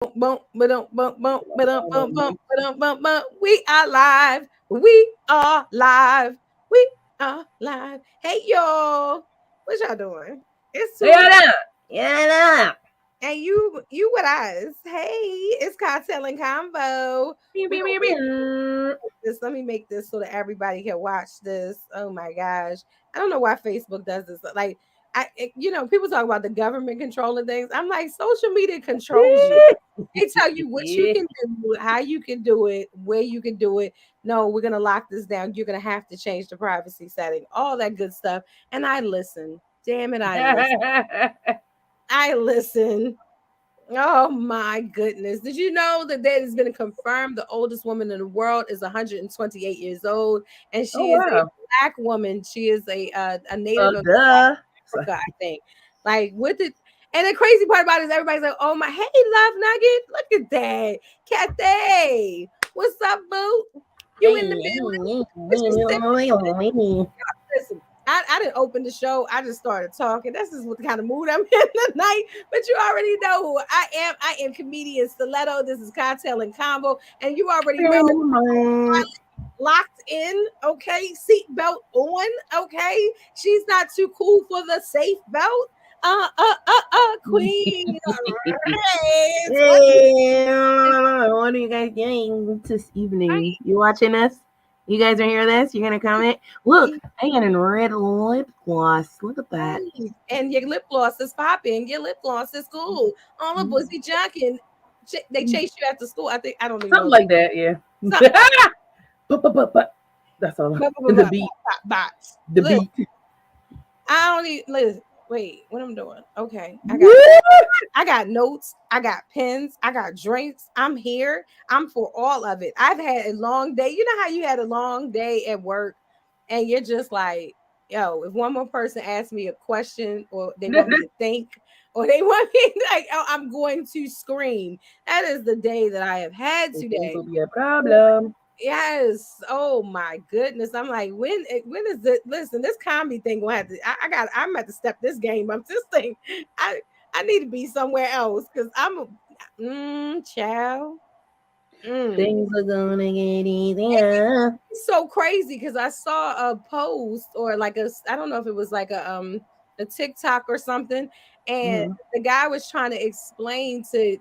Bump, ba-dum, bump, bump, ba-dum, bump, bump, ba-dum, bump, bump. We are live. We are live. We are live. Hey y'all. What y'all doing? It's Yeah, Tuesday. yeah. And you with us. Hey, it's Kocktailz Konvo. We gonna make this. Let me make this so that everybody can watch this. Oh my gosh. I don't know why Facebook does this. Like people talk about the government controlling things. I'm like, social media controls you. They tell you what you Yeah. can do, how you can do it, where you can do it. No, we're gonna lock this down. You're gonna have to change the privacy setting, all that good stuff. And I listen. Damn it, I listen. I listen. Oh my goodness. Did you know that that has been confirmed? The oldest woman in the world is 128 years old, and Oh she is a wow. black woman. She is a native of Duh. Africa, I think. Like with it, and the crazy part about it is everybody's like, "Oh my, hey, love nugget, look at that, Cathay, what's up, boo? You in the building? What you sipping? Listen, I didn't open the show. I just started talking. This is what the kind of mood I'm in tonight. But you already know who I am. I am comedian Stiletto. This is Kocktailz Konvo, and you already know locked in. Okay, seatbelt on. Okay, she's not too cool for the safe belt. Queen. Right. Hey, what are you guys doing this evening? You watching us? You guys are hearing this? You're gonna comment. Look, I got a red lip gloss. Look at that. Right. And your lip gloss is popping. Your lip gloss is cool. All the pussy junkin'. They chase you after school. I think I don't even know Something that. like that, yeah. Something like But that's all. that. The beat. Bots. The Listen, beat. I don't even listen. Wait, what I'm doing? Okay, Woo! I got notes. I got pens. I got drinks. I'm here. I'm for all of it. I've had a long day. You know how you had a long day at work, and you're just like, yo, if one more person asks me a question, or they want me to think, or they want me like, oh, I'm going to scream. That is the day that I have had It's going today. to be a problem. Yes. Oh my goodness. I'm like, when is it? Listen, this comedy thing gonna have to. I'm at to step this game up. This thing, I need to be somewhere else because I'm a child. Mm. Things are gonna get easier. It's so crazy because I saw a post or like I don't know if it was like a TikTok or something, and Mhm. the guy was trying to explain to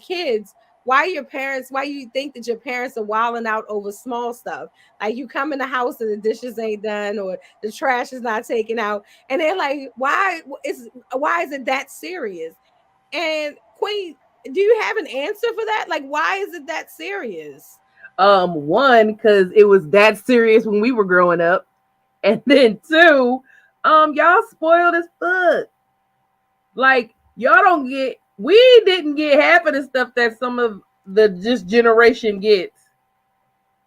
kids why you think that your parents are wilding out over small stuff. Like you come in the house and the dishes ain't done or the trash is not taken out, and they're like, why is it that serious? And Queen, do you have an answer for that? Like, why is it that serious? One, because it was that serious when we were growing up, and then two, y'all spoiled as fuck. Like y'all don't get. We didn't get half of the stuff that some of the just generation gets,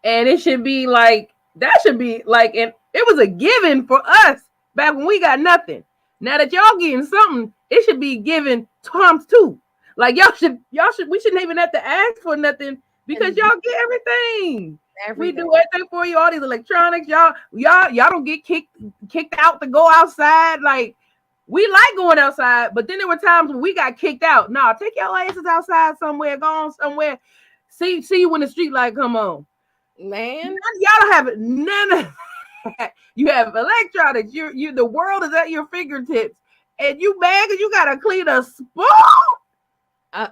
and it should be like that should be like, and it was a given for us back when we got nothing. Now that y'all getting something, it should be given times two. Like y'all should we shouldn't even have to ask for nothing because And y'all get everything. We everything. do everything for you, all these electronics. Y'all don't get kicked out to go outside. Like we like going outside, but then there were times when we got kicked out. Nah, take your asses outside somewhere, go on somewhere. See you when the street light come on. Man, Y'all don't have none of that. You have electronics. You the world is at your fingertips, and you mad because you gotta clean a spoon.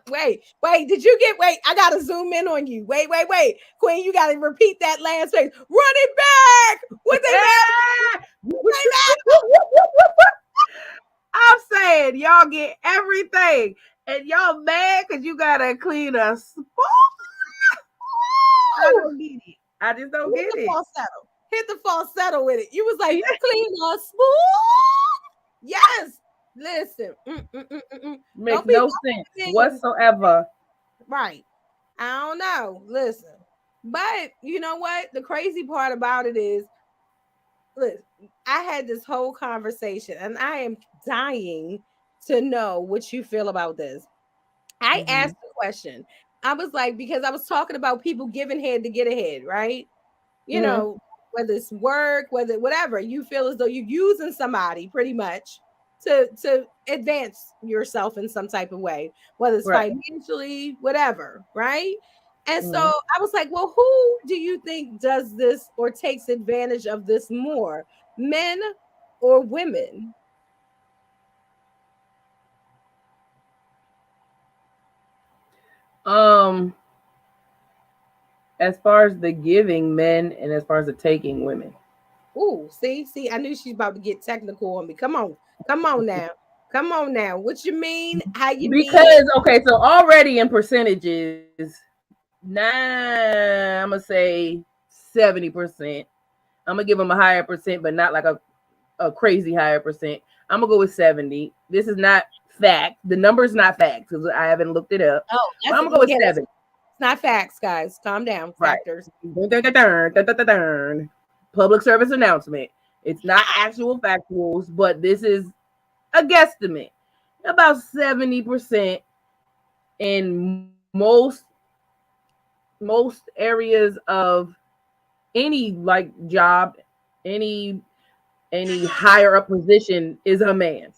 wait, did you get wait? I gotta zoom in on you. Wait. Queen, you gotta repeat that last phrase. Run it back! What they mad? What they mad? I'm saying y'all get everything, and y'all mad because you gotta clean a spoon. I Woo! don't get it. I just don't Hit get the it. falsetto. Hit the falsetto with it. You was like, Yeah. clean a spoon. Yes. Listen. Makes Don't be no sense laughing. whatsoever. Right. I don't know. Listen. But you know what? The crazy part about it is, listen, I had this whole conversation and I am dying to know what you feel about this. I Mm-hmm. asked the question. I was like, because I was talking about people giving head to get ahead, right? You Mm-hmm. know, whether it's work, whether whatever, you feel as though you're using somebody pretty much to advance yourself in some type of way, whether it's Right. financially, whatever, right? And so Mhm. I was like, well, who do you think does this or takes advantage of this more, men or women? Um, as far as the giving men and as far as the taking women. Ooh, see, I knew she's about to get technical on me. Come on now, come on now. What you mean? How you mean it? Because okay, so already in percentages, I'm gonna say 70%. I'm gonna give them a higher percent, but not like a crazy higher percent. I'm gonna go with 70. This is not fact. The number's not fact because I haven't looked it up. Oh, But that's I'm gonna go with again, it's 70. not facts, guys. Calm down, Right. factors. Dun, dun, dun, dun, dun, dun, dun, dun. Public service announcement. It's not actual factuals, but this is a guesstimate. About 70% in most areas of any like job, any higher up position is a man.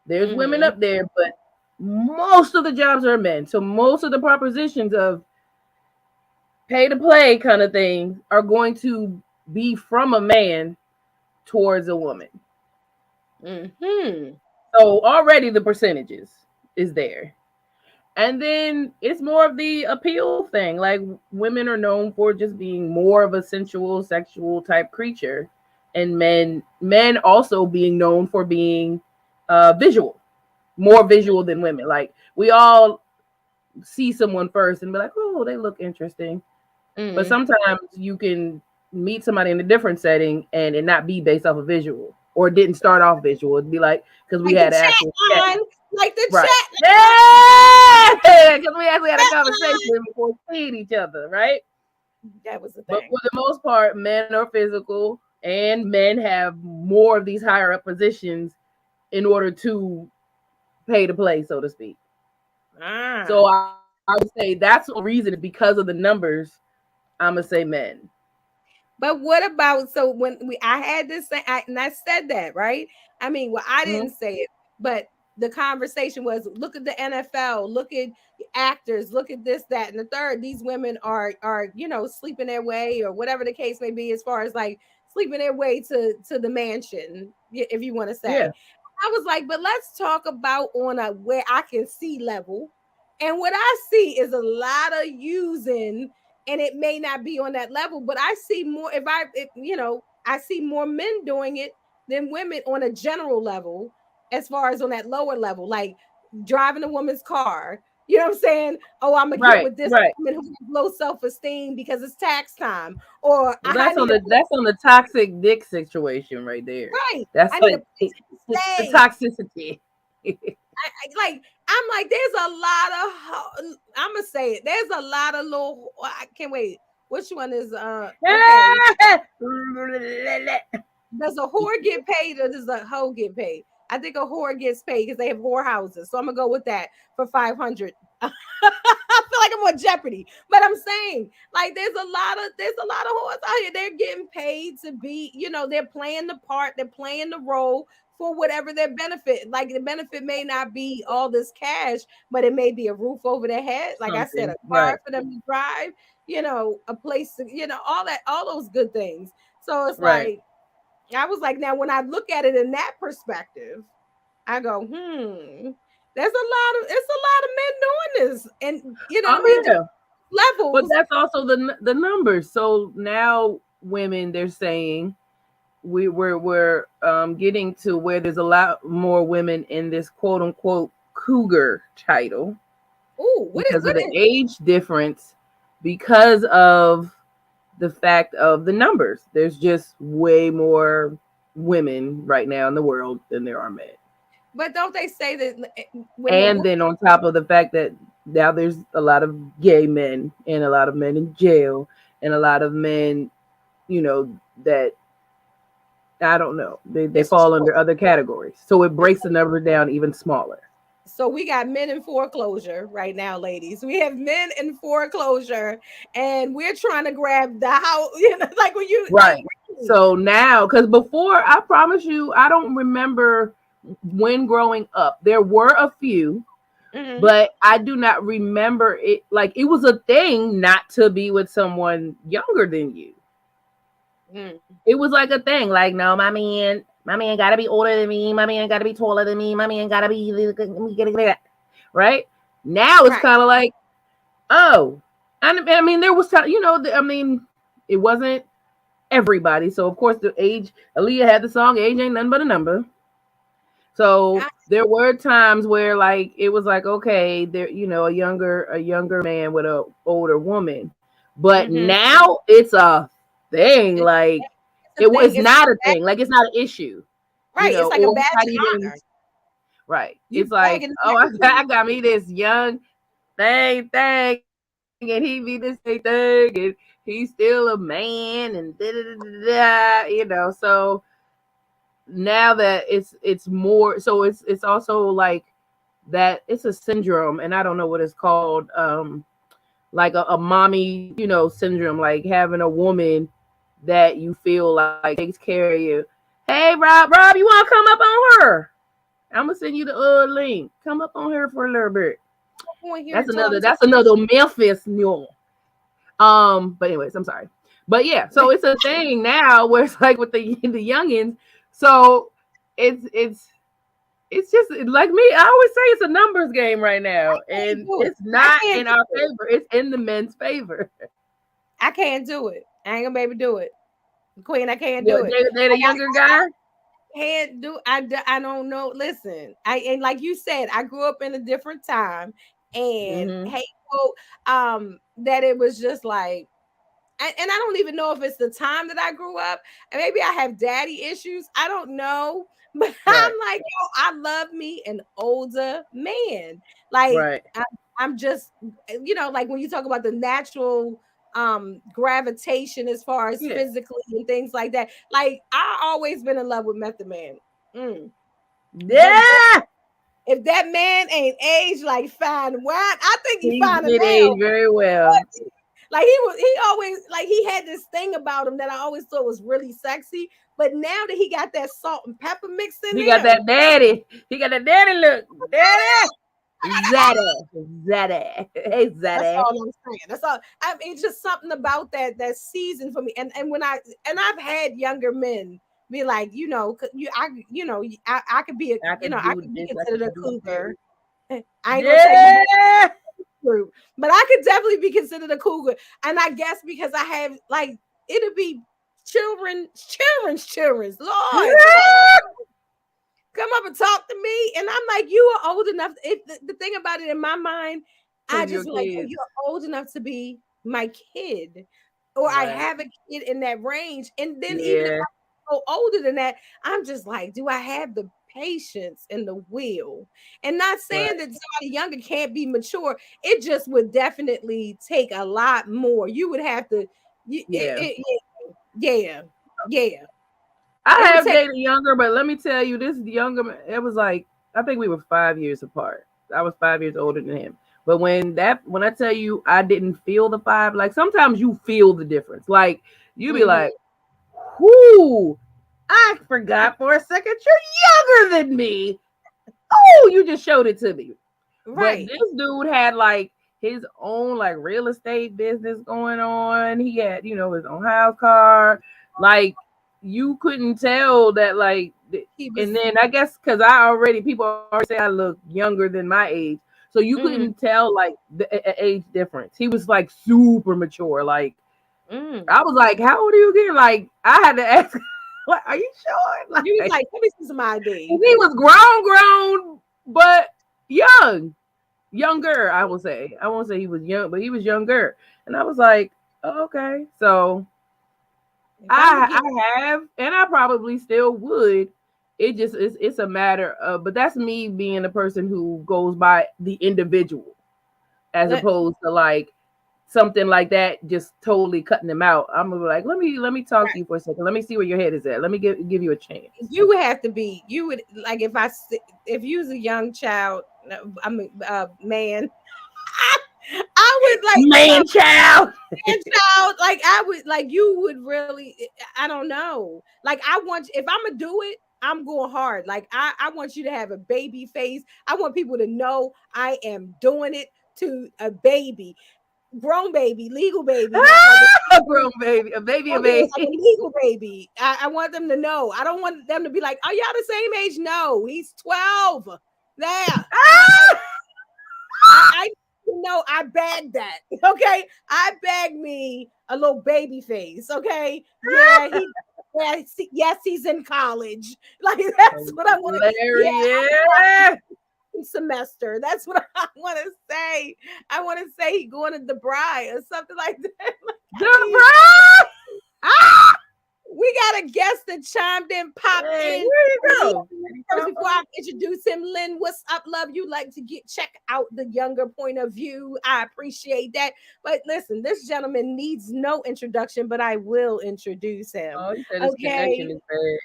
There's women Mm-hmm. up there, but most of the jobs are men. So most of the propositions of pay to play kind of things are going to be from a man towards a woman. Mm-hmm. So already the percentages is there. And then it's more of the appeal thing. Like women are known for just being more of a sensual, sexual type creature, and men also being known for being visual, more visual than women. Like we all see someone first and be like, oh, they look interesting. But Mm-hmm. sometimes you can meet somebody in a different setting and it not be based off of visual, or it didn't start off visual. It'd be like because we Like the had an chat actual chat. line, like the Right. chat Yeah, because we actually had a line. conversation before seeing each other, right? That was the But thing. for the most part, men are physical, and men have more of these higher up positions in order to pay to play, so to speak. Ah. So I would say that's the reason is because of the numbers. I'm gonna say men. But what about so when I had this thing and I said that, right? I mean, well, I Mm-hmm. didn't say it, but the conversation was look at the NFL, look at actors, look at this, that, and the third. These women are sleeping their way or whatever the case may be, as far as like sleeping their way to the mansion, if you want to say. Yeah. I was like, but let's talk about on a where I can see level. And what I see is a lot of using, and it may not be on that level, but I see more I see more men doing it than women on a general level, as far as on that lower level, like driving a woman's car. You know what I'm saying? Oh, I'm gonna get Right. with this Right. woman who has low self-esteem because it's tax time, or Well, I that's on need a the place, that's on the toxic dick situation right there. right. That's I need a like place to the stay. toxicity. Like I'm like, there's a lot of I'm gonna say it. There's a lot of little. I can't wait. Which one is okay? Does a whore get paid or does a hoe get paid? I think a whore gets paid because they have whore houses. So I'm gonna go with that for 500. I feel like I'm on Jeopardy, but I'm saying like there's a lot of whores out here. They're getting paid to be, they're playing the part, they're playing the role for whatever their benefit. Like the benefit may not be all this cash, but it may be a roof over their head. Like I said, a Something. car Right. for them to drive, a place to, all that, all those good things. So it's Right. like I was like, now when I look at it in that perspective, I go, it's a lot of men doing this, and you know what I mean, Oh yeah. But levels. that's also the numbers. So now women, they're saying we're getting to where there's a lot more women in this quote unquote cougar title Ooh, because of what the is age difference, because of the fact of the numbers. There's just way more women right now in the world than there are men. but don't they say that when the And then on top of the fact that now there's a lot of gay men and a lot of men in jail and a lot of men, that I don't know. They this is fall true. under other categories. So it breaks the number down even smaller. So we got men in foreclosure right now, ladies. We have men in foreclosure, and we're trying to grab the house. Like when you like Right. So now, because before, I promise you, I don't remember when growing up. There were a few, but I do not remember it. Like, it was a thing not to be with someone younger than you. It was like a thing. Like, no, my man gotta be older than me. My man gotta be taller than me. My man gotta be right. Now it's Right. kind of like, oh, I mean, there was, I mean, it wasn't everybody. So of course, the age, Aaliyah had the song "Age Ain't Nothing But a Number." So there were times where, like, it was like, okay, there, a younger man with a older woman, but now it's a thing. Like, It's a thing. it's It's like not a a thing. Like, it's not an issue, right. It's like a or it's badge not of even honor. right. You It's like, bragging oh, rights. I got me this young thing, and he be this thing, and he's still a man, and So now that it's more, so it's also like that. It's a syndrome, and I don't know what it's called. Like a mommy, syndrome, like having a woman that you feel like takes care of you. Hey, Rob, you want to come up on her? I'm gonna send you the link. Come up on her for a little bit. Going here That's and talking another. to That's another Memphis mule. But anyways, I'm sorry. But yeah, so it's a thing now where it's like with the youngins. So it's just like me. I always say it's a numbers game right now, and do it. it's I not can't in do our it. favor. It's in the men's favor. I can't do it. I ain't gonna be able to do it. Queen, I can't Yeah, do it. they're the younger guy. Can't do I don't know. Listen, and like you said, I grew up in a different time and Mm-hmm. hateful that it was just like and I don't even know if it's the time that I grew up and maybe I have daddy issues. I don't know. But I'm Right, like, yo, I love me an older man. Like right. I'm just like when you talk about the natural gravitation as far as Yeah, physically and things like that. Like I always been in love with Method Man. Mm. But yeah. if that man ain't aged like fine wine, I think he He fine did now. age very well. Like he always like he had this thing about him that I always thought was really sexy. But now that he got that salt and pepper mix in He got there, that daddy. He got that daddy look. Daddy. Zaddy. Hey, that's Zaddy. all I'm saying. That's all. I mean, it's just something about that season for me. And when I've had younger men be like, I could be I can I do could be this. I considered a can do that. cougar. I ain't gonna say you Yeah. group, but I could definitely be considered a cougar. And I guess because I have like it'll be children's. Lord, come up and talk to me. And I'm like, you are old enough. The thing about it in my mind, To I your just be like, oh, kids. you're old enough to be my kid. Or I Right. have a kid in that range. And then even if Yeah. I go older than that, I'm just like, do I have the patience and the will? And not saying Right. that somebody younger can't be mature. It just would definitely take a lot more. You would have to, Yeah. yeah, yeah. It I would have take dated younger, but let me tell you, this younger man, it was like, I think we were 5 years apart. I was 5 years older than him. But when I tell you I didn't feel the five, like sometimes you feel the difference. Like you be mhm, like, whoo, I forgot for a second you're younger than me. Oh, you just showed it to me. But right. this dude had like his own like real estate business going on. He had, his own house car. Like you couldn't tell that He and was then I guess because I already people already say I look younger than my age. So you mm, couldn't tell like the age difference. He was like super mature. Like mm. I was like, how old are you again? Like I had to ask, like, are you sure? You was Like like, let me see some ID. he was grown, but young. Younger, I will say. I won't say he was young, but he was younger. And I was like, oh, okay. So If I'm gonna get I have, and I probably still would. It's a matter of, but that's me being a person who goes by the individual as let, opposed to like something like that just totally cutting them out. I'm gonna be like, let me talk to you for a second. Let me see where your head is at. Let me give you a chance. you would have to be. You would like if you was a young child. I'm a man. I would like Man, child. man child. Like I would like you would really. I don't know. Like I want if I'm gonna do it. I'm going hard. Like I want you to have a baby face. I want people to know I am doing it to a baby, grown baby, legal baby, not like A grown baby, a okay, like a baby. legal baby. I want them to know. I don't want them to be like, "Are y'all the same age?" No, he's 12. There, I you know I bagged that. Okay, I bagged me a little baby face. Okay, yes, he's in college. Like that's what I want to. Yeah, Hilarious. semester. That's what I want to say. I want to say he going to DeBry or something like that. The bro. Ah! We got a guest that chimed in, popped Hey, in. where you go? First, before I introduce him, Lynn, what's up, love? You like to check out the younger point of view. I appreciate that. But listen, this gentleman needs no introduction, but I will introduce him. Oh, you said his Okay. connection is bad.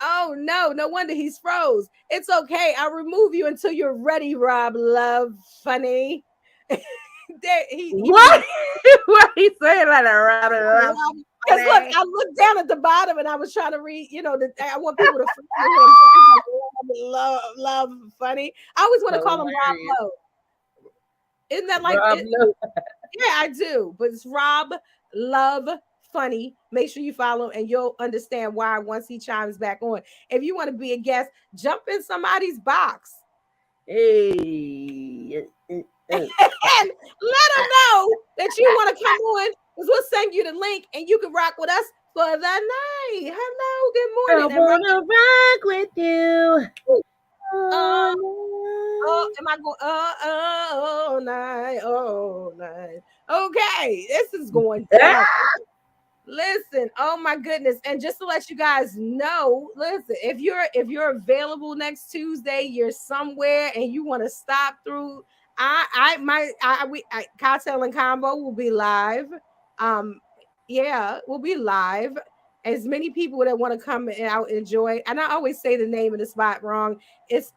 Oh no, no wonder he's froze. It's okay. I'll remove you until you're ready, Rob. Love, funny. There, What? What he saying like a rabbit? because look, I looked down at the bottom and I was trying to read, I want people to follow him. So love, funny. I always want to call him Rob Lowe. Isn't that like Rob it? Lowe. Yeah, I do. But it's Rob Love Funny. Make sure you follow him and you'll understand why once he chimes back on. If you want to be a guest, jump in somebody's box. Hey. And let them know that you want to come on because we'll send you the link and you can rock with us for the night. Hello, good I morning. wanna rock with you. Am I going all night, all night? Okay, this is going down. Listen, oh my goodness. And just to let you guys know, listen, if you're available next Tuesday, you're somewhere and you want to stop through, Cocktail and Combo will be live. Yeah, we'll be live. As many people that want to come and out enjoy. And I always say the name of the spot wrong. It's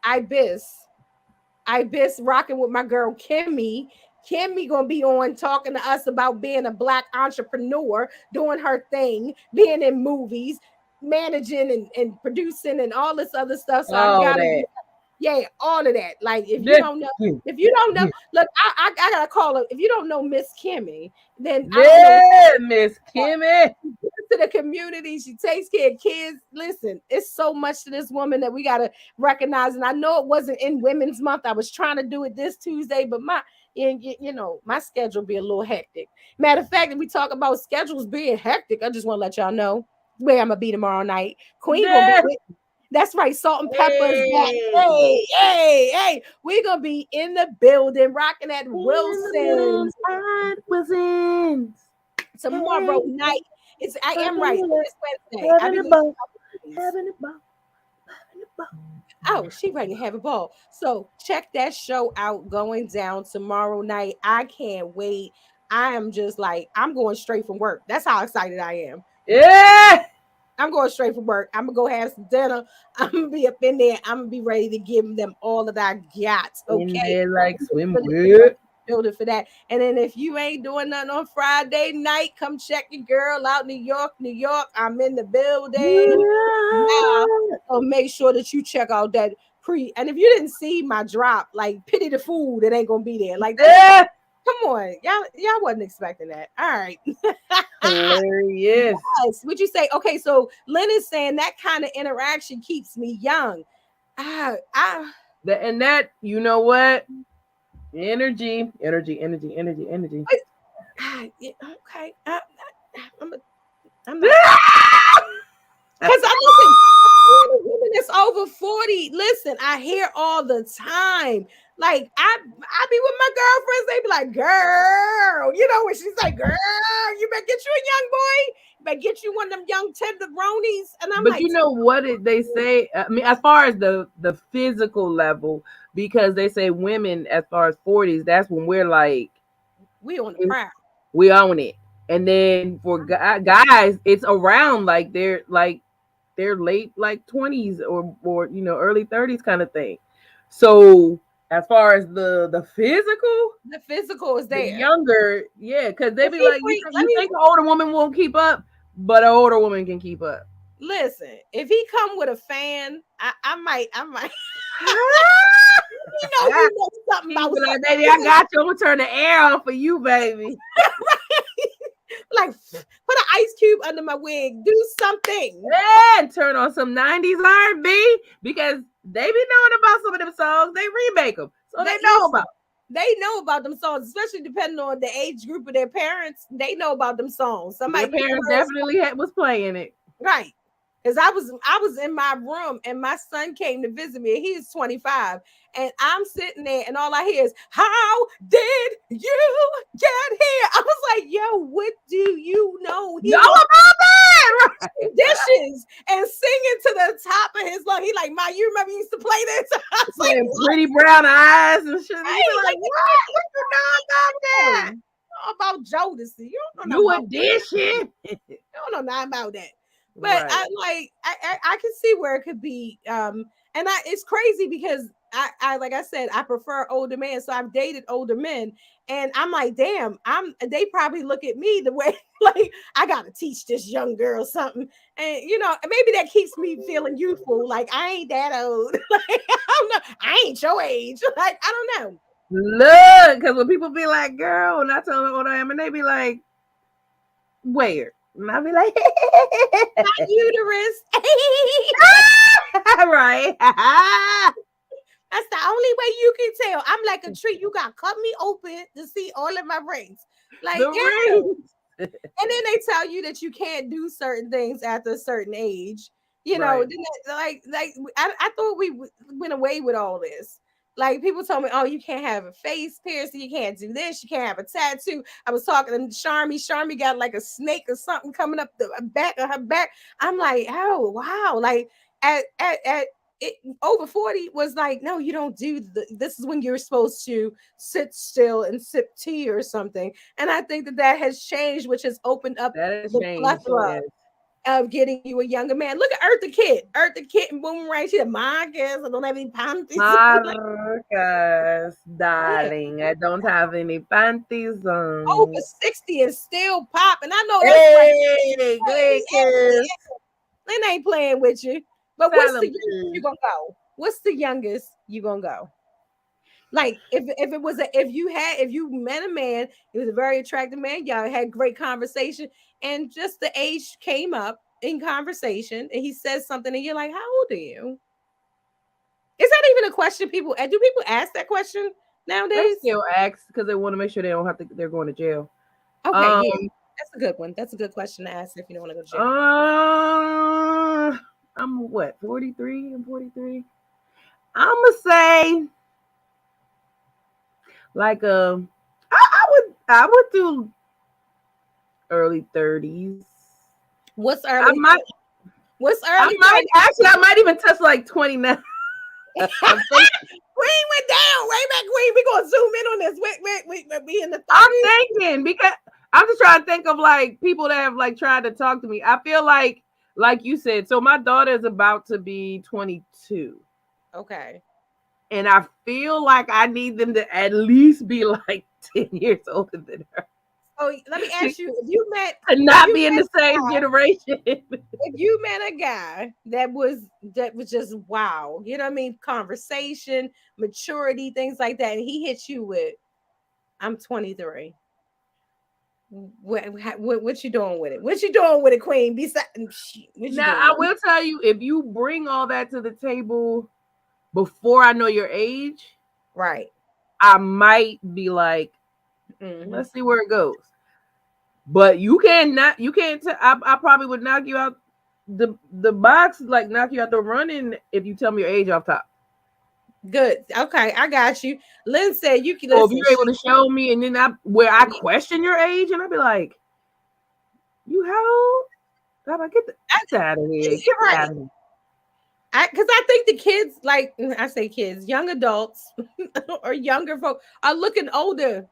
Ibis rocking with my girl Kimmy. Kimmy gonna be on talking to us about being a black entrepreneur, doing her thing, being in movies, managing and producing and all this other stuff. So I gotta all of that. Like if you don't know, look, I gotta call her. If you don't know Miss Kimmy, then Miss Kimmy. To the community, she takes care of kids. Listen, it's so much to this woman that we gotta recognize. And I know it wasn't in Women's Month. I was trying to do it this Tuesday, but my schedule be a little hectic. Matter of fact, if we talk about schedules being hectic, I just want to let y'all know where I'm gonna be tomorrow night. Queen gonna be with. That's right, Salt and Pepper's back. Hey, we're gonna be in the building, rocking at Wilson's. Tomorrow night. I am right. It's Wednesday. Oh, she ready to have a ball. So check that show out going down tomorrow night. I can't wait. I am just like, I'm going straight from work. That's how excited I am. Yeah. I'm going straight from work. I'm gonna go have some dinner. I'm gonna be up in there. I'm gonna be ready to give them all that I got. Okay, in there like swimwear. Building for that. And then if you ain't doing nothing on Friday night, come check your girl out. New York. I'm in the building. Yeah. So make sure that you check out that and if you didn't see my drop, like pity the fool that ain't gonna be there. Like come on, y'all wasn't expecting that. All right. Hilarious. Yes. Would you say, okay, so Lynn is saying that kind of interaction keeps me young. And that, you know what? Energy. Okay. I'm because I listen, women that's over 40. Listen, I hear all the time. Like I be with my girlfriends. They be like, "Girl," when she's like, "Girl, you better get you a young boy. You better get you one of them young tenderonies." And I'm but like, you know what they say? I mean, as far as the physical level, because they say women as far as 40s, that's when we're like, we on the prowl. We own it. And then for guys, it's around like they're late like 20s or early 30s kind of thing. So as far as the physical is there. The younger, yeah, because they be like, you think an older woman won't keep up, but an older woman can keep up. listen, if he come with a fan, I might. He knows something He be about like, something. baby, I got you. I'm gonna turn the air on for you, baby. Like, put an ice cube under my wig. Do something. And turn on some 90s R&B because they be knowing about some of them songs. They remake them. So they know Listen, about. they know about them songs, especially depending on the age group of their parents. They know about them songs. Their Somebody parents definitely was playing it. right. Because I was in my room and my son came to visit me. He's 25. And I'm sitting there and all I hear is, how did you get here? I was like, yo, what do you know? He Know was about that? Right. dishes and singing to the top of his lungs. He like, Ma, you remember you used to play this? I was like, Playing Pretty Brown Eyes and shit. You right, be like, what? What you know about that? about Jodeci. You don't know You about edition. you don't know nothing about that. But Right. I can see where it could be. And it's crazy because I like I said, I prefer older men. So I've dated older men, and I'm like, damn, they probably look at me the way like I gotta teach this young girl something. And maybe that keeps me feeling youthful. Like I ain't that old. Like I don't know, I ain't your age. Like I don't know. Look, because when people be like, girl, and I tell them what I am, and they be like, where? And I be like, My uterus. right. That's the only way you can tell. I'm like a tree. You got to cut me open to see all of my rings. Like, The yeah. rings. And then they tell you that you can't do certain things after a certain age. Right. I thought we went away with all this. Like people told me, oh, you can't have a face piercing, you can't do this, you can't have a tattoo. I was talking to Sharmy. Sharmy got like a snake or something coming up the back of her back. I'm like, oh wow, like at it, over 40 was like, no, you don't do this is when you're supposed to sit still and sip tea or something. And I think that has changed, which has opened up That has the changed. plethora of getting you a younger man. Look at Eartha Kitt. Eartha Kitt and Boomerang. She said, Marcus, I don't have any panties. Marcus, Yeah. darling, I don't have any panties Over on. 60 and still popping. I know that's right. Hey, Glickers. Lynn ain't playing with you. But Tell what's the them, youngest you gonna go? What's the youngest you gonna go? Like if you met a man, he was a very attractive man, y'all had great conversation, and just the age came up in conversation, and he says something, and you're like, "How old are you?" Is that even a question people do? People ask that question they nowadays? still ask because they want to make sure they don't have to. They're going to jail. Okay, Um, yeah, that's a good one. That's a good question to ask if you don't want to go to jail. I'm what 43. I'm 43. I'm gonna say like I would do early 30s. What's I early? might What's I early? might actually I might even touch like 29. Queen went down. Way back, Queen. We gonna zoom in on this. We be in the 30s. I'm thinking because I'm just trying to think of like people that have like tried to talk to me. I feel like you said, so my daughter is about to be 22. Okay. And I feel like I need them to at least be like 10 years older than her. Oh, let me ask you: if you met, To if not you be in met the same generation. if you met a guy that was just wow, you know what I mean? Conversation, maturity, things like that, and he hits you with, "I'm 23." What you doing with it? What you doing with it, Queen? Besides, what you Now, doing I with it? will tell you, if you bring all that to the table before I know your age, Right. I might be like, Mm-hmm. let's see where it goes. But you can't. I probably would knock you out the box, like knock you out the running if you tell me your age off top. Good. Okay, I got you. Lynn said you can So if listen. you're able to show me, and then I question your age, and I'd be like, you how old? God, get out of here. Get You're right. out of here. Because I think the kids, like I say, kids, young adults or younger folk are looking older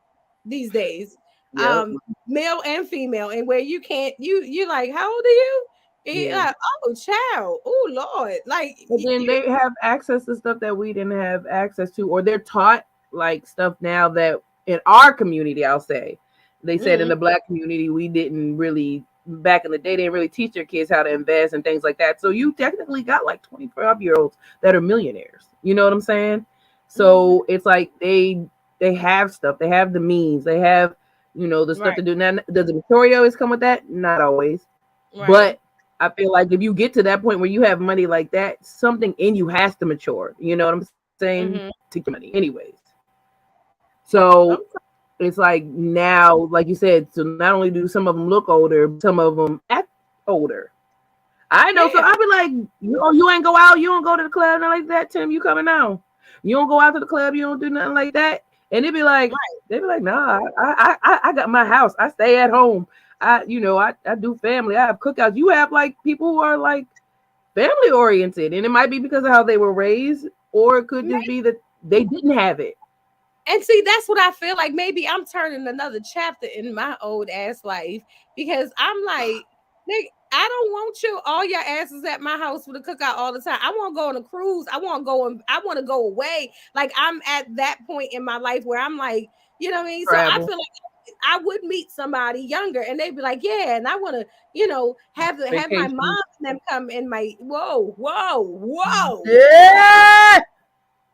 these days, Yep. male and female, and where you can't, you like, how old are you? And you're Yeah. like, oh, child, oh Lord, like But then they have access to stuff that we didn't have access to, or they're taught like stuff now that in our community, I'll say, they said in mhm. the Black community, we didn't really back in the day, they didn't really teach their kids how to invest and things like that. So you technically got like 25-year-olds that are millionaires. You know what I'm saying? So it's like they have stuff, they have the means, they have, the stuff to do. Now, does the maturity always come with that? Not always. But I feel like if you get to that point where you have money like that, something in you has to mature. You know what I'm saying? To get money, anyways. So it's like now, like you said, so not only do some of them look older, some of them act older. I know. So I'll be like, you ain't go out, you don't go to the club, nothing like that, Tim. You coming now? You don't go out to the club, you don't do nothing like that. And they'd be like, nah, I got my house. I stay at home. I do family. I have cookouts. You have like people who are like family oriented, and it might be because of how they were raised, or it could just be that they didn't have it. And see, that's what I feel like. Maybe I'm turning another chapter in my old ass life, because I'm like, nigga, I don't want all your asses at my house for the cookout all the time. I want to go on a cruise. I want to go away. Like, I'm at that point in my life where I'm like, you know what I mean? Travel. So I feel like I would meet somebody younger, and they'd be like, yeah, and I want to, have my mom and them come in my whoa. Yeah.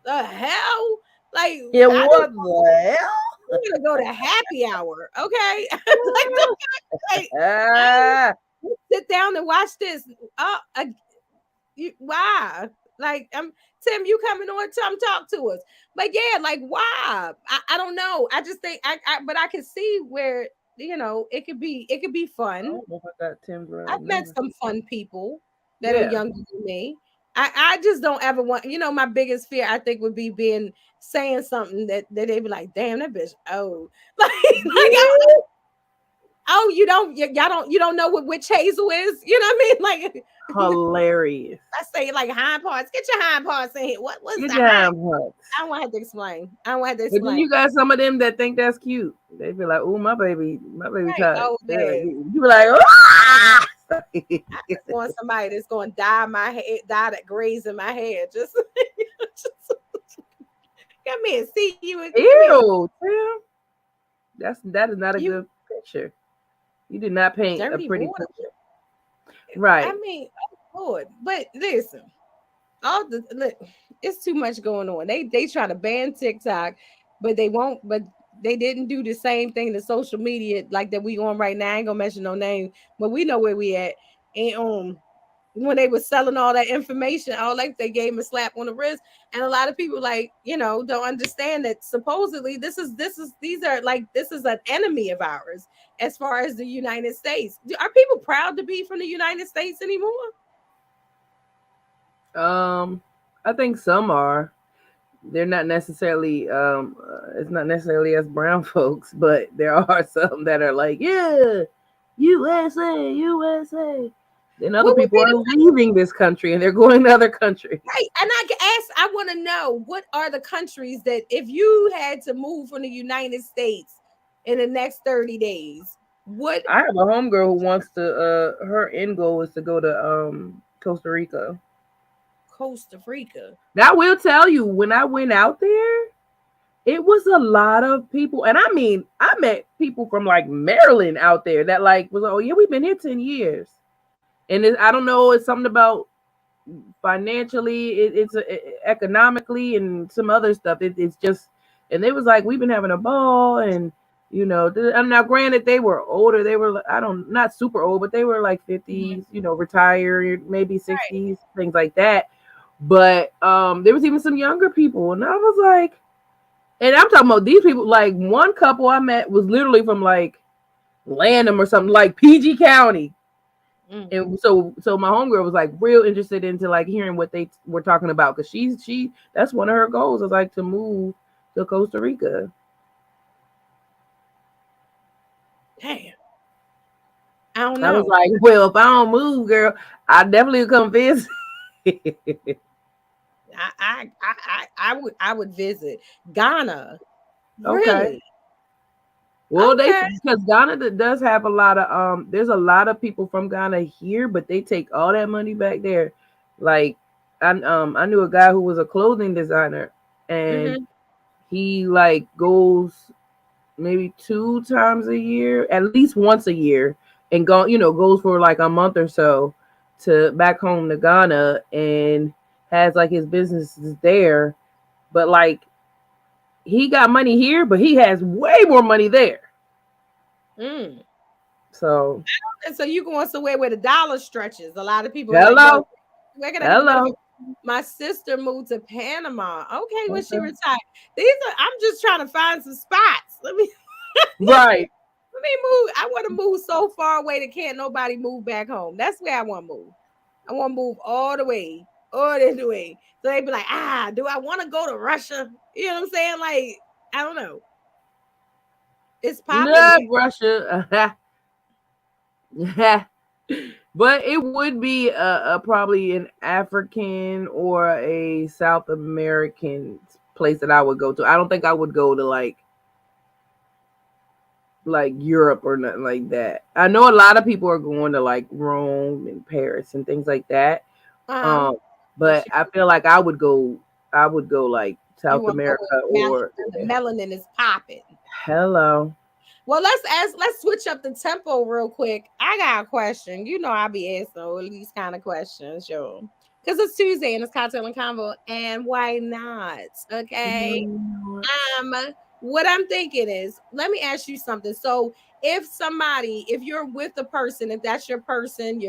The hell? Like, yeah, what the hell? We're gonna go to happy hour, okay? Sit down and watch this. Why? Like, Tim, you coming on? Talk to us. But yeah, like, why? I don't know. I just think but I can see where it could be fun. I don't know if I got Tim's right. I've met some fun people that are younger than me. I just don't ever want, my biggest fear, I think, would be saying something that they'd be like, damn, that bitch old. Oh, you don't know what witch hazel is? You know what I mean? Like, hilarious. I say, like, hind parts. Get your hind parts in here. What's Get the hind parts? I don't want to have to explain. But then you got some of them that think that's cute. They be like, "Oh, my baby tight." Oh, you be like, "Oh." I just want somebody that's going to dye that grays in my hair. Just come here, see you. Ew, Tim. That is not a good picture. You did not paint a pretty picture. Right. I mean, oh Lord. But listen, it's too much going on. They try to ban TikTok, but they won't. But they didn't do the same thing to social media like that we on right now. I ain't gonna mention no name, but we know where we at. And when they were selling all that information, they gave him a slap on the wrist, and a lot of people don't understand that supposedly this is an enemy of ours as far as the United States. Are people proud to be from the United States anymore? I think some are. They're not necessarily it's not necessarily as brown folks, but there are some that are like, yeah, USA. Then other people are leaving this country and they're going to other countries. Right. And I want to know, what are the countries that if you had to move from the United States in the next 30 days, I have a homegirl who wants to her end goal is to go to Costa Rica. Now, I will tell you, when I went out there, it was a lot of people. And I mean, I met people from like Maryland out there that like was, oh yeah, we've been here 10 years. And I don't know, it's something about financially, it's economically and some other stuff. It's just, and they was like, we've been having a ball. And, and now granted, they were older. They were, not super old, but they were like 50s, retired, maybe 60s, right, things like that. But there was even some younger people. And I was like, and I'm talking about these people, like one couple I met was literally from like Lanham or something, like PG County. And so my homegirl was like real interested into like hearing what they were talking about, because she that's one of her goals is like to move to Costa Rica. Damn. I don't know. I was like, well, if I don't move, girl, I definitely would come visit. I would visit Ghana. Okay. Really? Well, because Ghana does have a lot of there's a lot of people from Ghana here, but they take all that money back there. Like I knew a guy who was a clothing designer, and he like goes maybe 2 times a year, at least once a year, and goes for like a month or so to back home to Ghana and has like his businesses there, but like he got money here, but he has way more money there. Mm. So And so you going somewhere where the dollar stretches. A lot of people are like, yo, hello, where can I get the money from? hello. My sister moved to Panama. Okay, when she Okay. retired. These are I'm just trying to find some spots. Right. Let me move. I want to move so far away that can't nobody move back home. That's where I want to move. I want to move all the way. So they be like, do I want to go to Russia? You know what I'm saying? Like, I don't know. It's popping Love there. Russia. But it would be a probably an African or a South American place that I would go to. I don't think I would go to like Europe or nothing like that. I know a lot of people are going to like Rome and Paris and things like that. Uh-huh. Um, But but I feel like I would go like you South want to go America where or the melanin is popping. hello. Well, let's switch up the tempo real quick. I got a question. You know I'll be asking all these kind of questions, yo. Because it's Tuesday and it's Cocktail and Convo, and why not? Okay. Um, what I'm thinking is, let me ask you something. So, if you're with a person, if that's your person,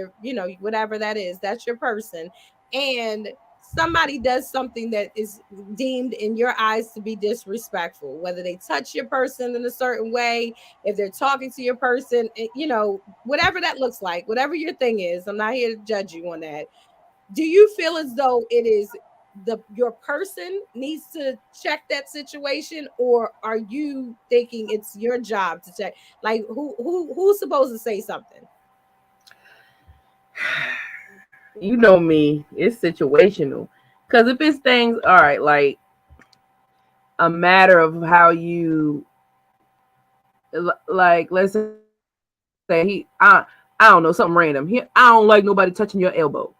whatever that is, that's your person, and somebody does something that is deemed in your eyes to be disrespectful, whether they touch your person in a certain way, if they're talking to your person, whatever that looks like, whatever your thing is, I'm not here to judge you on that. Do you feel as though it is your person needs to check that situation, or are you thinking it's your job to check? Like who's supposed to say something? You know me, it's situational. Because if it's things, all right, like a matter of how you, like, let's say I don't know, something random. I don't like nobody touching your elbow.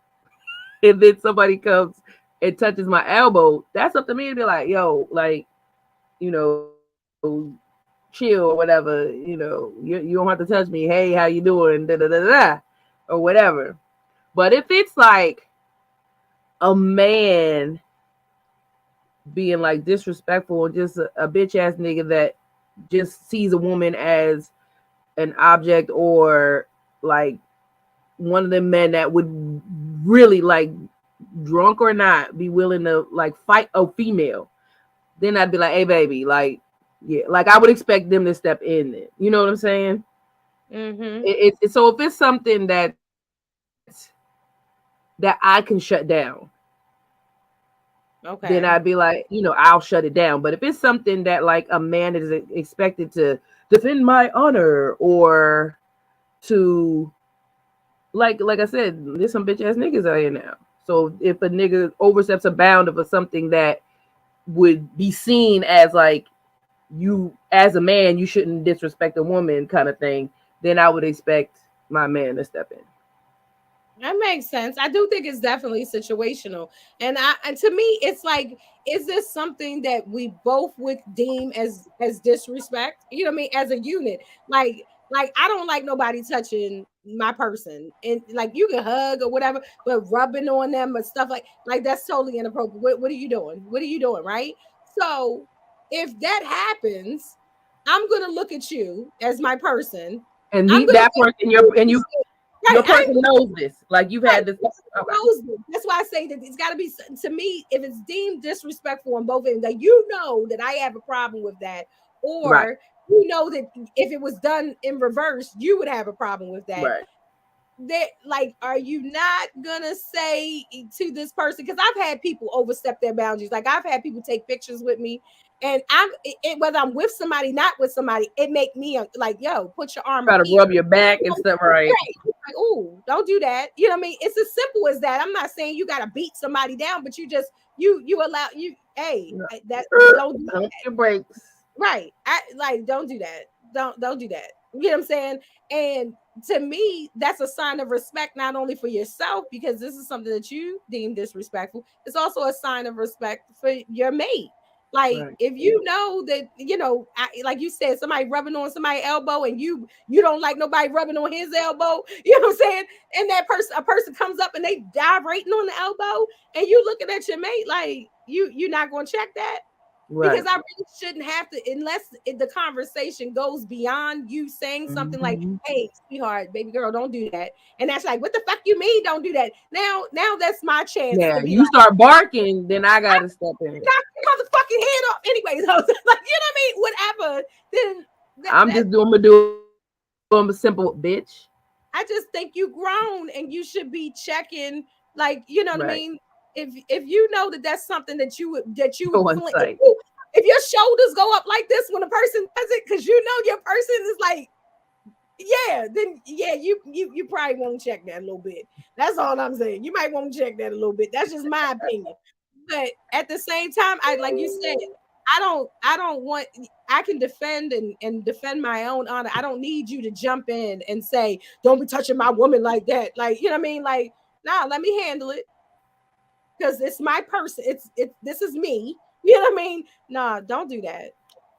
And then somebody comes and touches my elbow, that's up to me to be like, yo, like, chill or whatever, you don't have to touch me. Hey, how you doing? Da da da da, or whatever. But if it's like a man being like disrespectful and just a bitch ass nigga that just sees a woman as an object, or like one of them men that would really like, drunk or not, be willing to like fight a female, then I'd be like, hey baby, like, yeah, like I would expect them to step in it. You know what I'm saying? Mm-hmm. So if it's something that I can shut down, then I'd be Okay. like, I'll shut it down. But if it's something that like a man is expected to defend my honor, or to, like I said, there's some bitch ass niggas out here now. So if a nigga oversteps a bound of something that would be seen as like, you as a man, you shouldn't disrespect a woman kind of thing, then I would expect my man to step in. That makes sense. I do think it's definitely situational. And to me it's like, is this something that we both would deem as disrespect? You know what I mean? As a unit. Like I don't like nobody touching my person. And like you can hug or whatever, but rubbing on them and stuff like that's totally inappropriate. What are you doing? What are you doing, right? So if that happens, I'm gonna look at you as my person. And I'm gonna that wait person, for you to your right. person knows this. Like you've Right. had this. Okay. Knows this. That's why I say that it's got to be, to me, if it's deemed disrespectful on both ends, that you know that I have a problem with that, Right. or you know that if it was done in reverse, you would have a problem with that. Right. That like, are you not gonna say to this person? Because I've had people overstep their boundaries. Like I've had people take pictures with me, and whether I'm with somebody, not with somebody, it make me like, yo, put your arm Try up to here. rub your back and stuff. Right. Right. Like, oh, don't do that. You know what I mean? It's as simple as that. I'm not saying you gotta beat somebody down, but you just you allow you, hey, that don't do Pump your brakes. right. I like, don't do that. Don't do that. You know what I'm saying? And to me, that's a sign of respect, not only for yourself, because this is something that you deem disrespectful. It's also a sign of respect for your mate. Like Right. if you know that, like you said, somebody rubbing on somebody's elbow and you don't like nobody rubbing on his elbow, you know what I'm saying? And a person comes up and they dive right on the elbow, and you looking at your mate like you're not going to check that, because Right. I really shouldn't have to, unless the conversation goes beyond you saying something like, Mm-hmm. "Hey, sweetheart, baby girl, don't do that," and that's like, "What the fuck you mean, don't do that?" Now that's my chance Yeah, to be you like, start barking, then I gotta step in. "Knock your motherfucking head off," anyways. I was like, you know what I mean? Whatever. Then I'm that just doing a simple bitch. I just think you grown and you should be checking, like, you know what I Right. mean? If you know that that's something that you would On site. if your shoulders go up like this when a person does it, because you know your person is like, yeah, then yeah, you probably won't check that a little bit. That's all I'm saying. You might want to check that a little bit. That's just my opinion. But at the same time, I, like you said, I don't want, I can defend and defend my own honor. I don't need you to jump in and say, "Don't be touching my woman like that." Like, you know what I mean? Like, nah, let me handle it, because it's my person. This is me. You know what I mean? Nah, don't do that.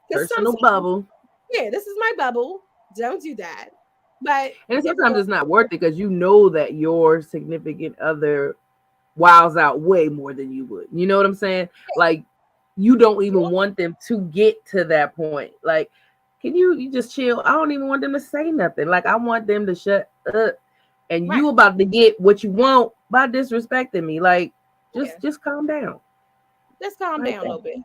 Because Personal sometimes, bubble. yeah, this is my bubble. Don't do that. But And if sometimes it's not worth it because you know that your significant other wows out way more than you would. You know what I'm saying? Like you don't even want them to get to that point. Like, can you just chill? I don't even want them to say nothing. Like I want them to shut up. And right, you about to get what you want by disrespecting me. Like, yeah, just calm down. let's calm Like down a that. little bit.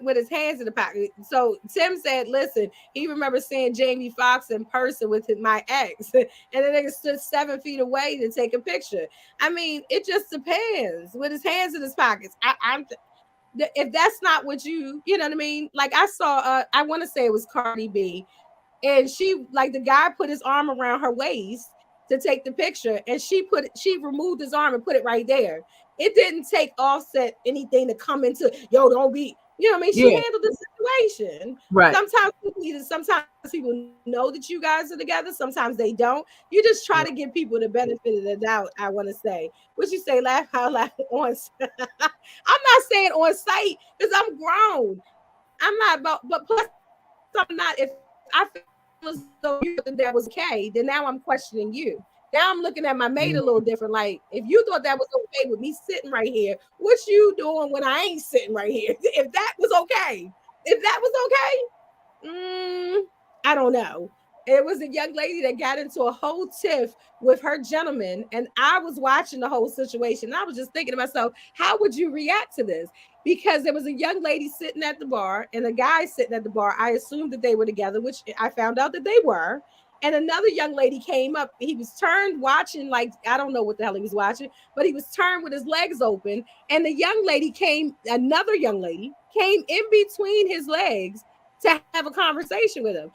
With his hands in the pocket. So Tim said, "Listen, he remembers seeing Jamie Foxx in person with my ex, and the nigga stood 7 feet away to take a picture." I mean, it just depends. With his hands in his pockets, if that's not what you know what I mean. Like I saw, I want to say it was Cardi B, and she, like, the guy put his arm around her waist to take the picture, and she removed his arm and put it right there. It didn't take Offset anything to come into, "Yo, don't be," you know what I mean? She Yeah, handled the situation. right. Sometimes people know that you guys are together, sometimes they don't. You just try to give people the benefit of the doubt, I want to say. What you say, laugh out loud on I'm not saying on site, because I'm grown. I'm not about, but plus I'm not. If I feel as though you thought that was okay, then now I'm questioning you. Now I'm looking at my mate a little different. Like, if you thought that was okay with me sitting right here, what you doing when I ain't sitting right here? If that was okay, I don't know. It was a young lady that got into a whole tiff with her gentleman, and I was watching the whole situation. And I was just thinking to myself, how would you react to this? Because there was a young lady sitting at the bar and a guy sitting at the bar. I assumed that they were together, which I found out that they were. And another young lady came up. He was turned watching, like, I don't know what the hell he was watching, but he was turned with his legs open. And another young lady came in between his legs to have a conversation with him.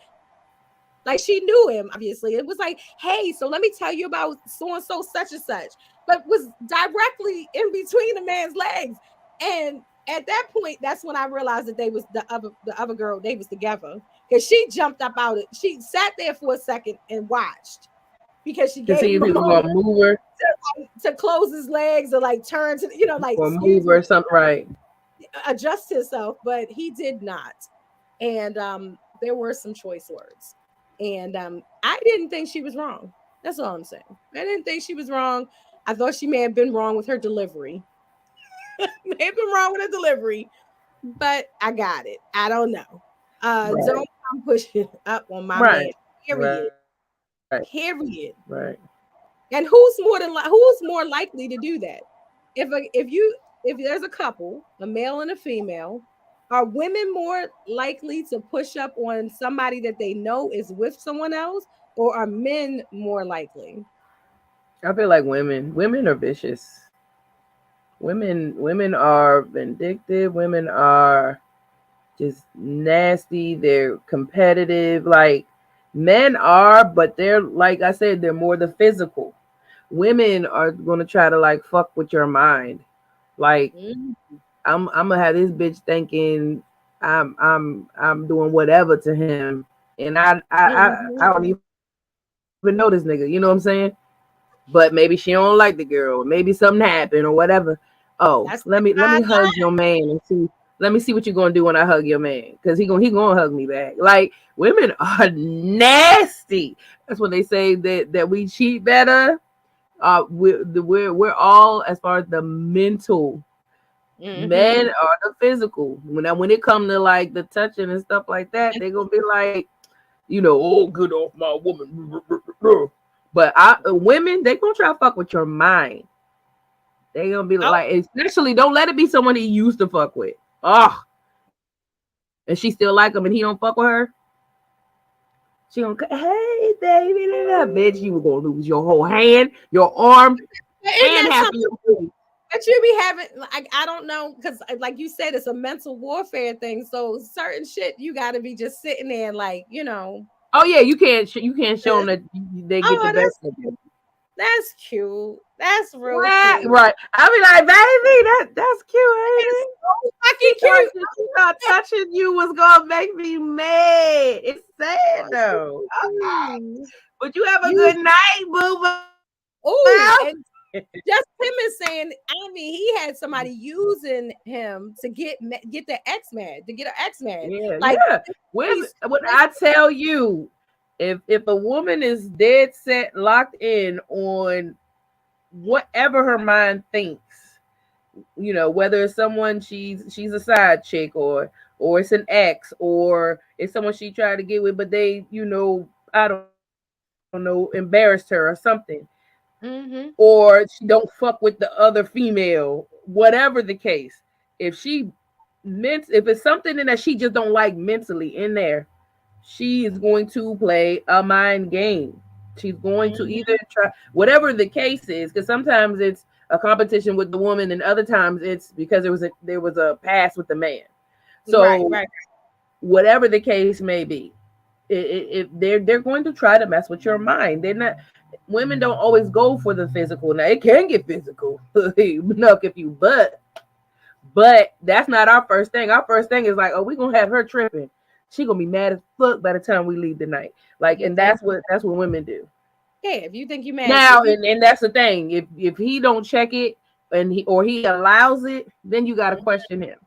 Like, she knew him, obviously. It was like, "Hey, so let me tell you about so and so, such and such," but was directly in between the man's legs. And at that point, that's when I realized that they was the other girl, they was together. Because she jumped up out it. She sat there for a second and watched, because she To gave see if him a he was moment gonna move her to close his legs or like turn to, like, or "Excuse move me," her something. Right. adjust himself, but he did not. And there were some choice words. And I didn't think she was wrong. That's all I'm saying. I didn't think she was wrong. I thought she may have been wrong with her delivery. May have been wrong with her delivery, but I got it. I don't know. Right. Don't come pushing up on my man. Right. Period. Right. Period. Right. And who's more likely to do that? If there's a couple, a male and a female, are women more likely to push up on somebody that they know is with someone else, or are men more likely? I feel like women are vicious. Women are vindictive. Women are just nasty. They're competitive. Like men are, but they're, like I said, they're more the physical. Women are gonna try to like fuck with your mind. Like Mm-hmm. I'm gonna have this bitch thinking I'm doing whatever to him, and I don't even know this nigga. You know what I'm saying? But maybe she don't like the girl. Maybe something happened or whatever. Oh, That's let me that hug your man and see. Let me see what you're gonna do when I hug your man, because he gonna hug me back. Like, women are nasty. That's when they say that we cheat better. We're all, as far as the mental. Men are the physical. When it come to like the touching and stuff like that, they gonna be like, oh, good off my woman. But women, they gonna try to fuck with your mind. They gonna be Oh, like, especially don't let it be someone he used to fuck with. Oh, and she still like him and he don't fuck with her. She gonna, hey baby, bitch, you were gonna lose your whole hand, your arm, isn't and that half of something? your booty. But you be having like I don't know because like you said, it's a mental warfare thing. So certain shit you got to be just sitting there like Oh yeah, you can't show them that they get the oh best of you. that's cute. That's real What? cute. Right. I be like, baby, that's cute, ain't It's it? so She fucking thought cute. she thought touching you was gonna make me mad. It's sad Oh, though. you, But you have a you, good night, boo boo. oh, and just him is saying. I mean, he had somebody using him to get the X mad to get an X mad. Yeah, Like yeah. Women, he's when I tell you, if a woman is dead set locked in on whatever her mind thinks, whether it's someone she's a side chick, or it's an ex, or it's someone she tried to get with, but they, I don't know, embarrassed her or something, mm-hmm, or she don't fuck with the other female, whatever the case. If it's something in that she just don't like mentally in there, she is going to play a mind game. She's going to mm-hmm. either try whatever the case is, because sometimes it's a competition with the woman, and other times it's because there was a past with the man. Right, So right. whatever the case may be, if they're going to try to mess with your mind. They're not. Women don't always go for the physical. Now it can get physical, knock if you but that's not our first thing. Our first thing is like, oh, we gonna have her tripping. She gonna be mad as fuck by the time we leave tonight. Like, You and think? that's what women do. Yeah. If you think you mad, Now, if you and that's the thing. If he don't check it and he allows it, then you got to question him.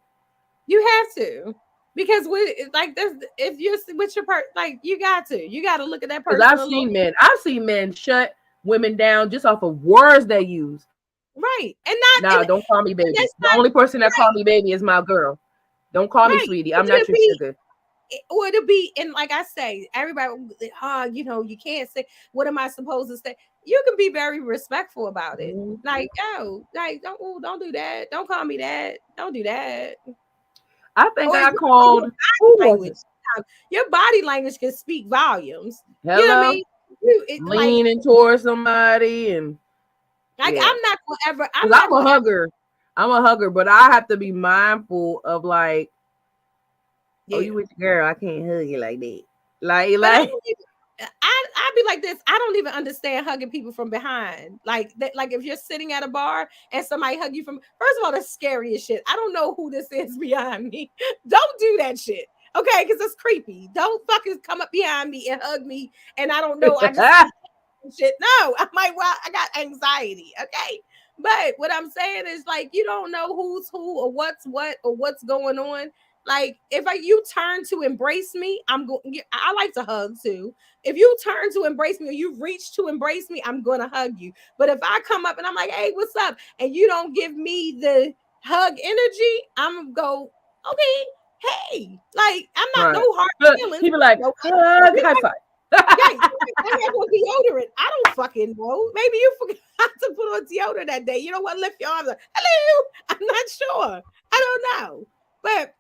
you have to because with like this, if you're with your part, like you got to look at that Because person a little I've seen men shut women down just off of words they use. right and not Nah, don't call me and baby. that's The not only person that right, call me baby is my girl. Don't call me right. sweetie. It I'm not should your be sugar. or it'll be and like I say, everybody, you can't say what am I supposed to say. You can be very respectful about it. Mhm. Like, like don't do that. Don't call me that. Don't do that. I think Or I your called. Who was language. it? Your body language can speak volumes. You know what I Hello. mean? Like Leaning towards somebody, and yeah, I'm because not I'm a gonna ever hugger. I'm a hugger, but I have to be mindful of like, oh, yeah. you with your girl? I can't hug you like that. Like, But I like, don't even I be like this. I don't even understand hugging people from behind. Like that, like if you're sitting at a bar and somebody hug you from first of all, that's scary as shit. I don't know who this is behind me. Don't do that shit. Okay, because it's creepy. Don't fucking come up behind me and hug me and I don't know. I just see shit. No, I got anxiety. Okay. But what I'm saying is like you don't know who's who or what's what or what's going on. Like if you turn to embrace me, I'm going. I like to hug too. If you turn to embrace me or you reach to embrace me, I'm gonna hug you. But if I come up and I'm like, "Hey, what's up?" and you don't give me the hug energy, I'm gonna go, "Okay, hey." Like I'm not right. no hard But feelings. he be like, No, hug, we high five. yeah, I have on deodorant. I don't fucking know. Maybe you forgot to put on deodorant that day. You know what? Lift your arms up. Hello. I'm not sure. I don't know. But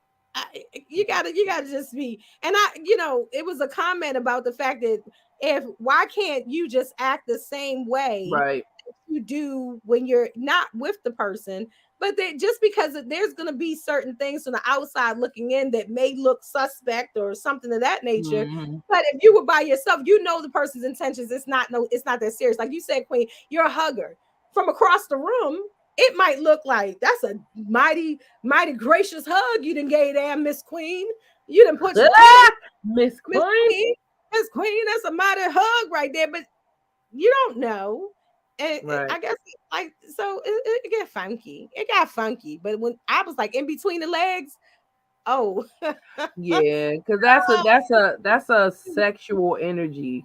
you gotta just be. And it was a comment about the fact that if why can't you just act the same way Right. you do when you're not with the person, but just because there's going to be certain things from the outside looking in that may look suspect or something of that nature. Mm-hmm. But if you were by yourself, you know the person's intentions. It's not that serious. Like you said, Queen, you're a hugger from across the room. It might look like that's a mighty gracious hug you done gave there, Miss Queen. You done put your chin, Miss Miss Queen. Queen. Miss Queen, that's a mighty hug right there. But you don't know. And Right. I guess like so it got funky. It got funky. But when I was like in between the legs, Oh. Yeah, because that's a sexual energy.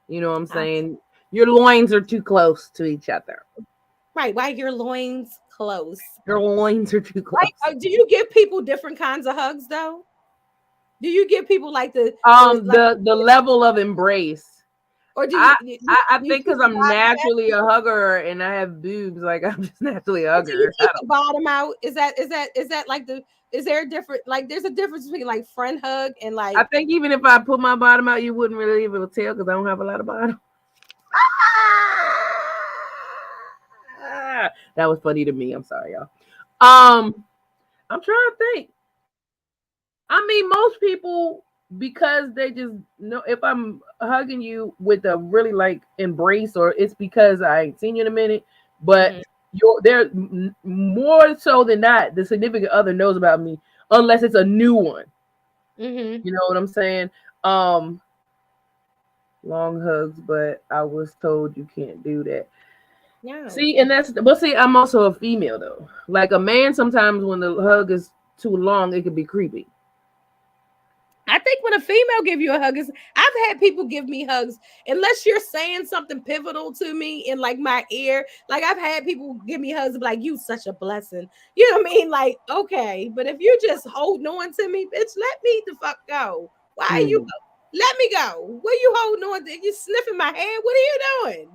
You know what I'm I- saying? Your loins are too close to each other. right. Why your loins close? Your loins are too Like, close. do you give people different kinds of hugs though? Do you give people like the like, The level of embrace. or do I I you think keep because the I'm bottom out? naturally a hugger and I have boobs, like I'm just naturally a Or do you hugger. I keep the don't. bottom out? Is that like the is there a different like there's a difference between like friend hug and I like think even if I put my bottom out, you wouldn't really even tell because I don't have a lot of bottom. That was funny to me. I'm sorry, y'all. I'm trying to think. I mean, most people because they just know if I'm hugging you with a really like embrace, or it's because I ain't seen you in a minute, but mhm, you're there more so than not. The significant other knows about me unless it's a new one. mhm. You know what I'm saying? Um, long hugs, but I was told you can't do that. No. See, and that's but see, I'm also a female though. Like a man, sometimes when the hug is too long, it could be creepy. I think when a female give you a hug, is I've had people give me hugs unless you're saying something pivotal to me in like my ear. Like I've had people give me hugs and be like, "You such a blessing." You know what I mean? Like, okay, but if you just holding on to me, bitch, let me the fuck go. Why are you? Hmm. Let me go. What you holding on to? You sniffing my hair? What are you doing?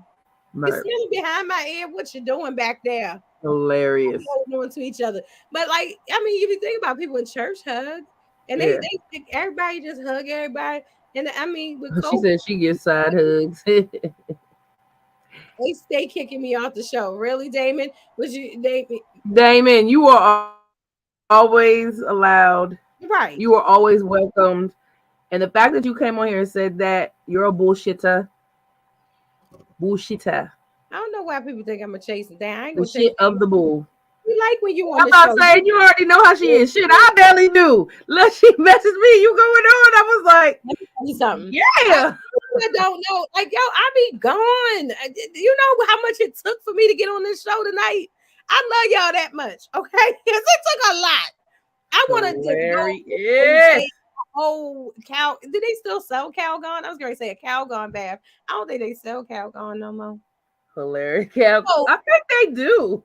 You Right. smelling behind my ear? What you doing back there? Hilarious. Holding on to each other. But like, I mean, if you think about people in church hug, and Yeah. everybody just hug everybody. And I mean, with She COVID, said she gets side hugs. they stay kicking me off the show. Really, Damon? Was you Damon? Damon, you are always allowed. Right. You are always welcomed. And the fact that you came on here and said that you're a bullshitter, bullshitter, I don't know why people think I'm a chasing down. I ain't the gonna chase shit of the bull. you like when you on I'm the about show. saying you already know how she is. Shit, I barely knew. Let she messaged me. You going on? I was like, Let me tell you something. yeah. I don't know. Like, yo, I be gone. You know how much it took for me to get on this show tonight? I love y'all that much, okay? Because it took a lot. I wanted to go and Hilarious. take a whole cow. Do they still sell Calgon? I was going to say a Calgon bath. I don't think they sell Calgon no more. Hilarious. So, I think they do.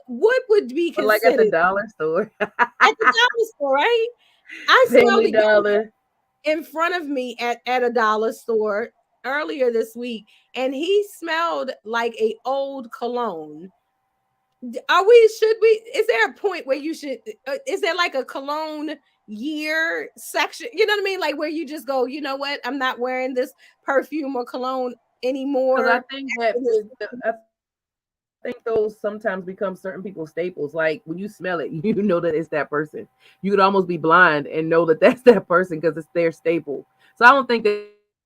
what would be But like at the considered dollar store. at the dollar store, right? I smelled Family a young Dollar. in front of me at a dollar store earlier this week, and he smelled like a old cologne. Are we? Should we? Is there a point where you should? Is there like a cologne year section? You know what I mean? Like where you just go, you know what? I'm not wearing this perfume or cologne Because I anymore. think that I think those sometimes become certain people's staples. Like when you smell it, you know that it's that person. You could almost be blind and know that that's that person because it's their staple. So I don't think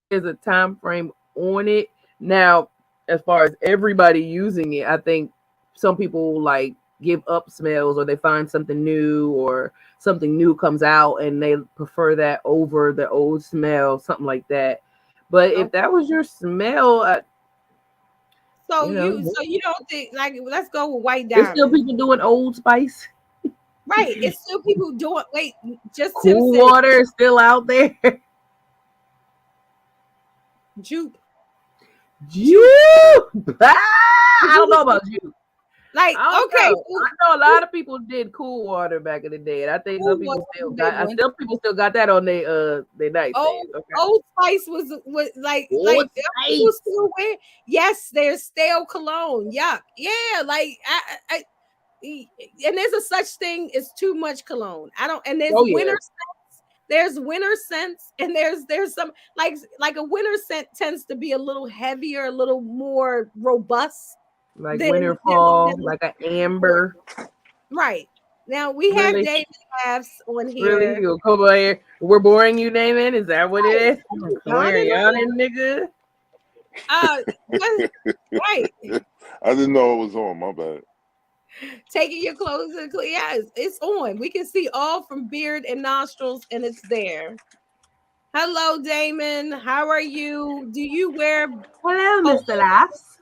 there's a time frame on it. Now, as far as everybody using it, I think some people like give up smells or they find something new or something new comes out and they prefer that over the old smell, something like that. But if Okay. that was your smell, So you know, you don't think like let's go with white there's still diamond. people doing Old Spice. Right. It's still people doing wait, just Tim Cool said water is still out there. juke. You, Juke. I don't know about you. Like, I don't okay, know. I know a lot of people did cool water back in the day, and I think who some was people still the big got. one? Some people still got that on their Old nightstands. Okay. Old Spice was Old people Spice. still wear. Yes, there's stale cologne. Yuck. Yeah, like and there's a such thing as too much cologne. I don't. And there's Oh winter yeah, scents. There's winter scents, and there's some like a winter scent tends to be a little heavier, a little more robust like than winter fall, like an amber. right. Now we have Really, David laughs on really. here. You come over here. We're boring you, Damon. Is that what it Right. is? Yawning We're yawning, nigga. Uh, right. I didn't know it was on. My bad. Taking your clothes and yes, it's on. We can see all from beard and nostrils, and it's there. Hello, Damon. How are you? Do you wear Hello, polo, Mr. Laughs.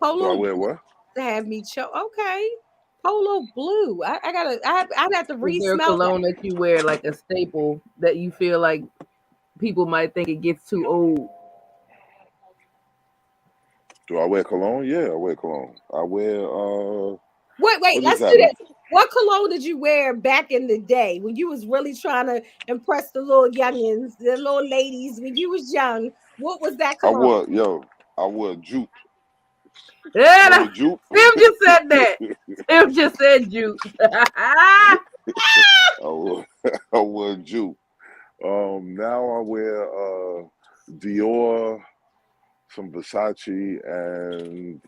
Do I polo wear boots what? to have me show? Okay. Polo blue. I'd have to Is there a re-smell that. cologne that you wear like a staple that you feel like people might think it gets too old? Do I wear cologne? Yeah, I wear cologne. I wear Wait, what is let's that? do this. What cologne did you wear back in the day when you was really trying to impress the little youngins, the little ladies when you was young? What was that cologne? I wore jupe. Yeah, Remember jupe? Tim just said that. Tim just said juice. I wore jupe. Now I wear Dior, some Versace, and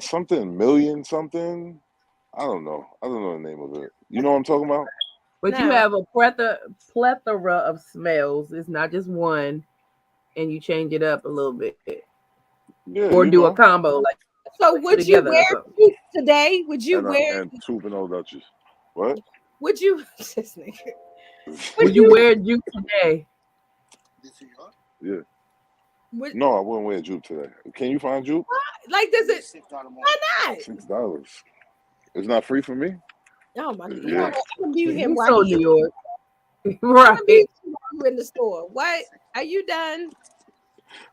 something million something. I don't know. I don't know the name of it. You know what I'm talking about? But you No. have a plethora of smells. It's not just one, and you change it up a little bit, Yeah, or you do a know. combo like So put would you together or wear something. jupe today? Would you wear? And two vanilla Dutchess. What? Would you? This nigga. Would you wear juice today? Yeah. Would, No, I wouldn't wear jupe today. Can you find jupe? like, does it? Why not? $6. It's not free for me. Oh my God! Yeah. I'm gonna mute him He's while so he's New York, I'm right? gonna mute you while you in the store. What? Are you done?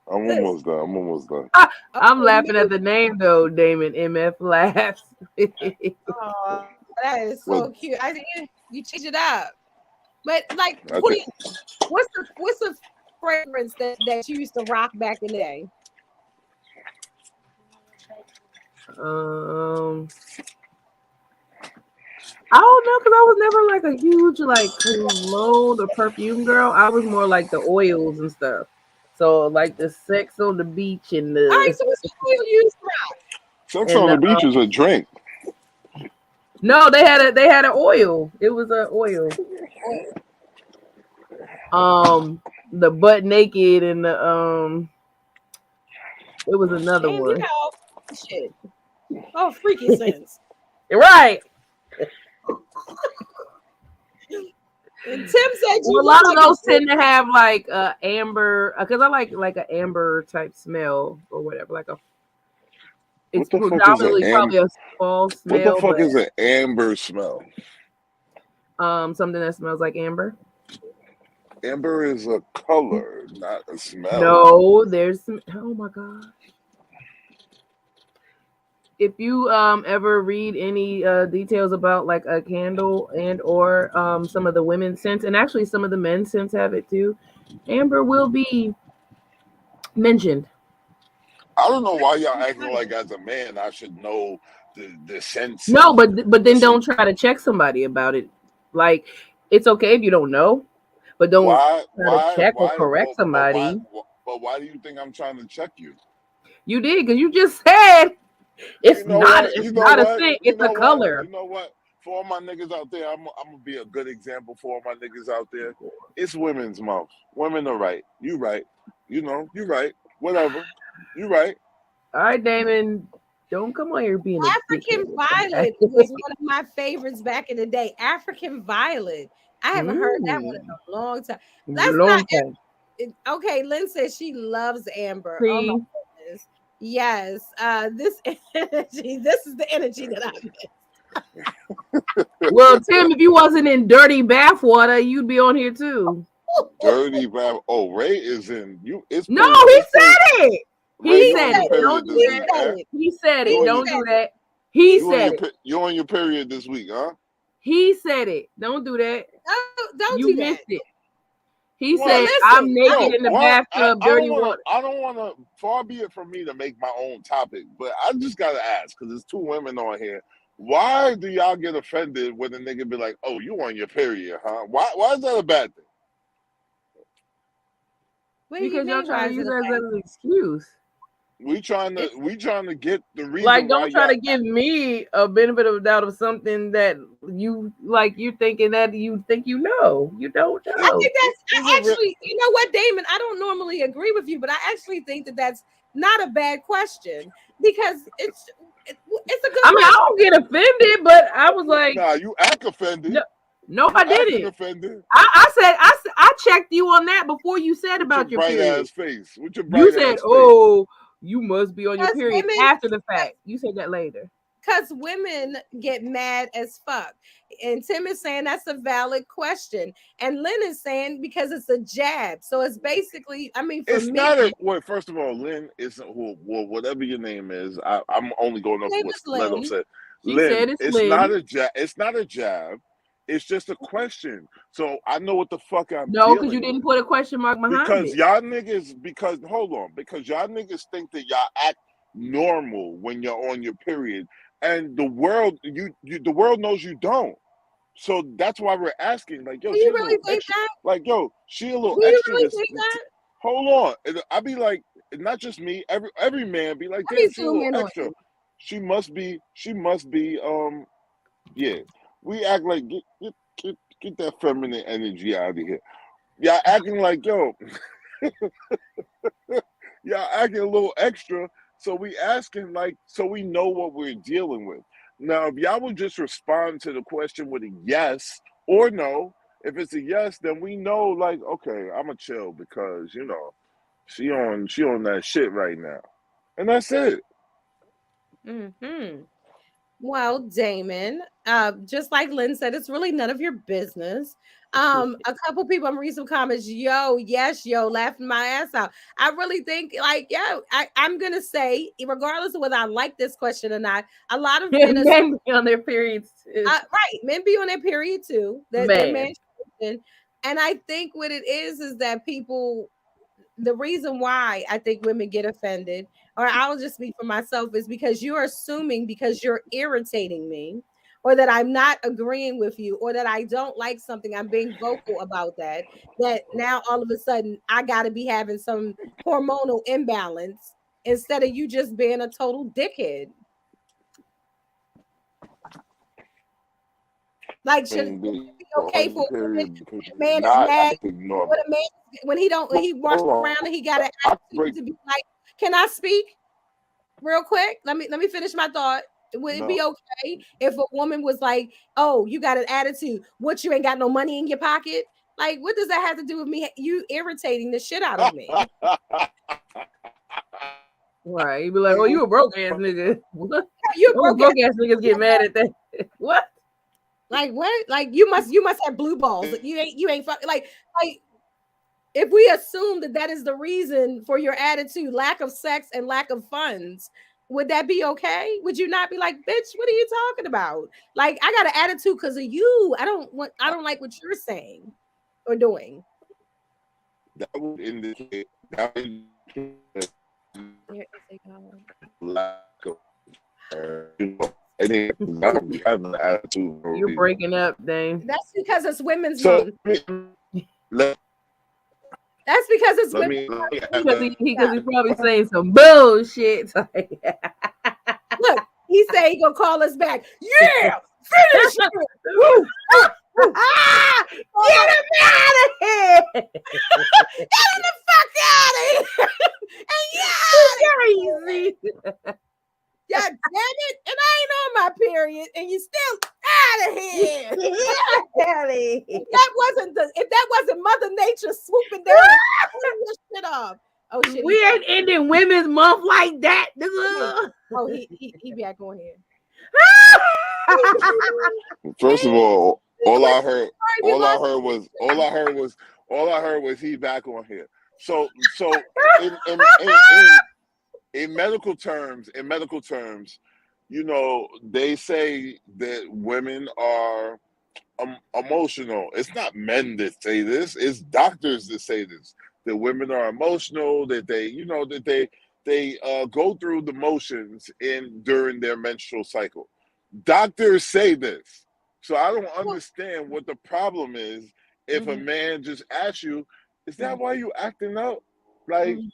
I'm This. almost done. I'm almost done. I'm Okay, laughing at the name though, Damon. MF laughs. oh, that is so Well, cute. I think you change it up. But like, I think what's the fragrance that you used to rock back in the day? I don't know because I was never like a huge like cologne or perfume girl. I was more like the oils and stuff. So like the Sex on the Beach and All right, the so what's the oil you used to rock? Sex and on the the Beach is a drink. no, they had an oil. It was an oil. The butt naked and the it was another Damn, you one. got all shit. Oh, freaky sense. Right. And Tim said you Well, a look lot of like those tend to have like amber because I like an amber type smell or whatever. Like a it's What the fuck is predominantly probably a fall What the smell, fuck but is an amber smell? something that smells like amber. Amber is a color, not a smell. No, there's some. Oh my god! If you ever read any details about like a candle and or some of the women's scents, and actually some of the men's scents have it too, amber will be mentioned. I don't know why y'all acting like as a man I should know the sense No, of but then don't try to check somebody about it. Like it's okay if you don't know, but don't try to check or correct somebody. but why do you think I'm trying to check you? You did because you just said it's You know not. what? It's You know not a what? scent. You It's a know what? color. You know what? For all my niggas out there, I'm gonna be a good example for all my niggas out there. It's women's mouth. Women are right. You right. You know, you right. Whatever. You right. All right, Damon. Don't come on here being a African dickhead. Violet was one of my favorites back in the day. African Violet. I haven't heard that one in a long time. That's Long not time. okay. Lynn says she loves Amber. Oh my See? goodness. Yes. This energy, this is the energy that I miss. Well, Tim, if you wasn't in dirty bathwater, you'd be on here too. Dirty bath. Oh, Ray is in you. It's No, period. he It's period. said it. Ray, He you on said your it. period Don't do this He week, that. said huh? it. He said He it. Don't said do that. He You on said your it. you on your period this week, huh? He said it. Don't do that. Don't You do that. missed it. He What? said, Listen, I'm naked Yo, in the what? bathtub, dirty water. I don't wanna. Far be it from me to make my own topic, but I just gotta ask because there's two women on here. Why do y'all get offended when a nigga be like, "Oh, you on your period, huh?" Why is that a bad thing? What do you Because y'all mean? Why trying to is use it a that as bad? an excuse. We trying to get the reason Like, why don't try y'all. to give me a benefit of the doubt of something that you like. You thinking that you think you know. You don't I know. think that's Is it real? actually, you know what, Damon? I don't normally agree with you, but I actually think that that's not a bad question because it's a good I mean, I question. don't get offended, but I was like, Nah, you act offended. no, You I acting didn't. offended. I checked you on that before you said With your about your bright period. ass face. With your You bright said, ass face. "Oh, you must be on your Because period women, after the fact." You said that later. because women get mad as fuck. And Tim is saying that's a valid question. And Lynn is saying because it's a jab. So it's basically, I mean, for It's me, not a well. First of all, Lynn isn't well, whatever your name is. I'm only going my off name what is Stiletto Lynn. said. She said Lynn, it's it's not Lynn. a jab. It's not a jab. It's just a question. So I know what the fuck I'm No, because you dealing with. didn't put a question mark behind Because it. y'all niggas, because hold on, because y'all niggas think that y'all act normal when you're on your period, and the world, the world knows you don't. So that's why we're asking, like, yo, Do she you a really little think extra, that? like, yo, she a little Do you extra. really This, think that? hold on, and I be like, not just me, every man be like, Let me damn, she a zoom little in on extra. you. She must be, yeah. We act like get that feminine energy out of here. Y'all acting like, yo, y'all acting a little extra. So we asking like so we know what we're dealing with. Now, if y'all would just respond to the question with a yes or no, if it's a yes, then we know like okay, I'ma chill because she on that shit right now, and that's it. Hmm. Well, Damon, just like Lynn said, it's really none of your business. A couple people, I'm reading some comments. Yo, yes, yo, laughing my ass out. I really think, like, yo, I'm gonna say, regardless of whether I like this question or not, a lot of men are Men be on their periods too. right. Men be on their period too. Their Man. menstruation, and I think what it is that people the reason why I think women get offended, or I'll just speak for myself, is because you're assuming because you're irritating me, or that I'm not agreeing with you, or that I don't like something, I'm being vocal about that, that now all of a sudden I got to be having some hormonal imbalance instead of you just being a total dickhead. Like, should it Being be okay on for your a woman period because when a you're man is not mad acting normal. when a man when he don't when he walks Hold around on, and he got an I break attitude to be like, can I speak real quick? Let me finish my thought. Would it be no. okay if a woman was like, "Oh, you got an attitude. What, you ain't got no money in your pocket?" Like, what does that have to do with me? You irritating the shit out of me. Right. You be like, oh, you a broke ass nigga. What? You Only broke ass. broke ass niggas get mad at that. What? Like what? Like you must have blue balls. Like, you ain't like if we assume that that is the reason for your attitude, lack of sex and lack of funds, would that be okay? Would you not be like, bitch, what are you talking about? Like, I got an attitude because of you. I don't like what you're saying or doing. That would indicate that would indicate There is a God. lack of any having an attitude for a You're reason. breaking up, Dame. That's because it's Women's So Month. let, That's because it's let Women's me let me Month. ask Because that. he's probably saying some bullshit. Look, he said he gonna call us back. Yeah, finish it. Woo, woo, woo. Get him out of here! Get him the fuck out of here. And yeah, Crazy. God damn it. And I ain't on my period. And you still out of here. If that wasn't Mother Nature swooping down and cutting this shit off. Oh shit, We ain't ending Women's Month like that, nigga. oh he back on here. First of all I heard, Sorry, we all I lost heard was, all I heard was he back on here. So in medical terms, they say that women are emotional. It's not men that say this; it's doctors that say this. That women are emotional. That they go through the motions in during their menstrual cycle. Doctors say this, so I don't understand what the problem is if a Mhm, man just asks you, "Is that mhm, why you acting up?" Like, mhm.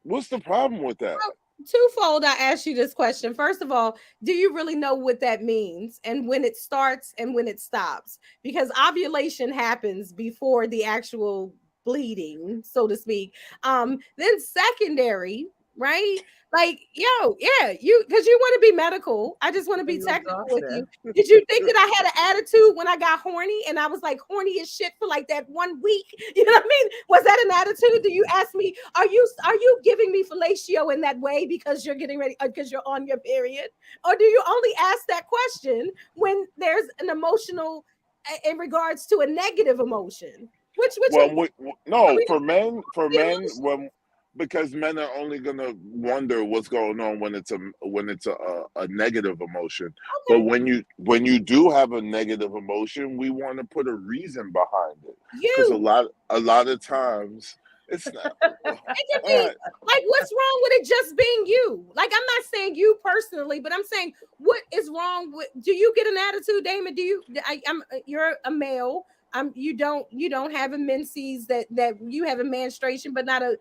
what's the problem with that? Twofold, I ask you this question. First of all, do you really know what that means and when it starts and when it stops? Because ovulation happens before the actual bleeding, so to speak. Then secondary, right? Like, yo, yeah, you because you want to be medical. I just want to be You technical with you. exhausted. Did you think that I had an attitude when I got horny and I was like horny as shit for like that 1 week? You know what I mean? Was that an attitude? Do you ask me, are you giving me fellatio in that way because you're getting ready because you're on your period? Or do you only ask that question when there's an emotional in regards to a negative emotion? Which Well, are no, we for the men, emotion? when because men are only gonna wonder what's going on when it's a negative emotion. But Okay. when you do have a negative emotion, we want to put a reason behind it because You. a lot of times it's not. It could be like, what's wrong with it just being you? Like, I'm not saying you personally, but I'm saying what is wrong with? Do you get an attitude, Damon? Do you? You're a male. You don't have a menses that you have a menstruation, but not a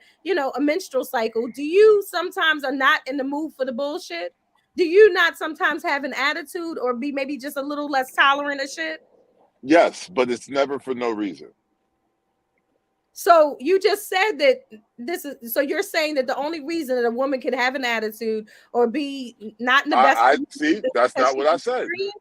menstrual cycle. Do you sometimes are not in the mood for the bullshit? Do you not sometimes have an attitude or be maybe just a little less tolerant of shit? Yes, but it's never for no reason. So you just said that so you're saying that the only reason that a woman can have an attitude or be not in the best I mood see. is That's because not what she's I said. experienced.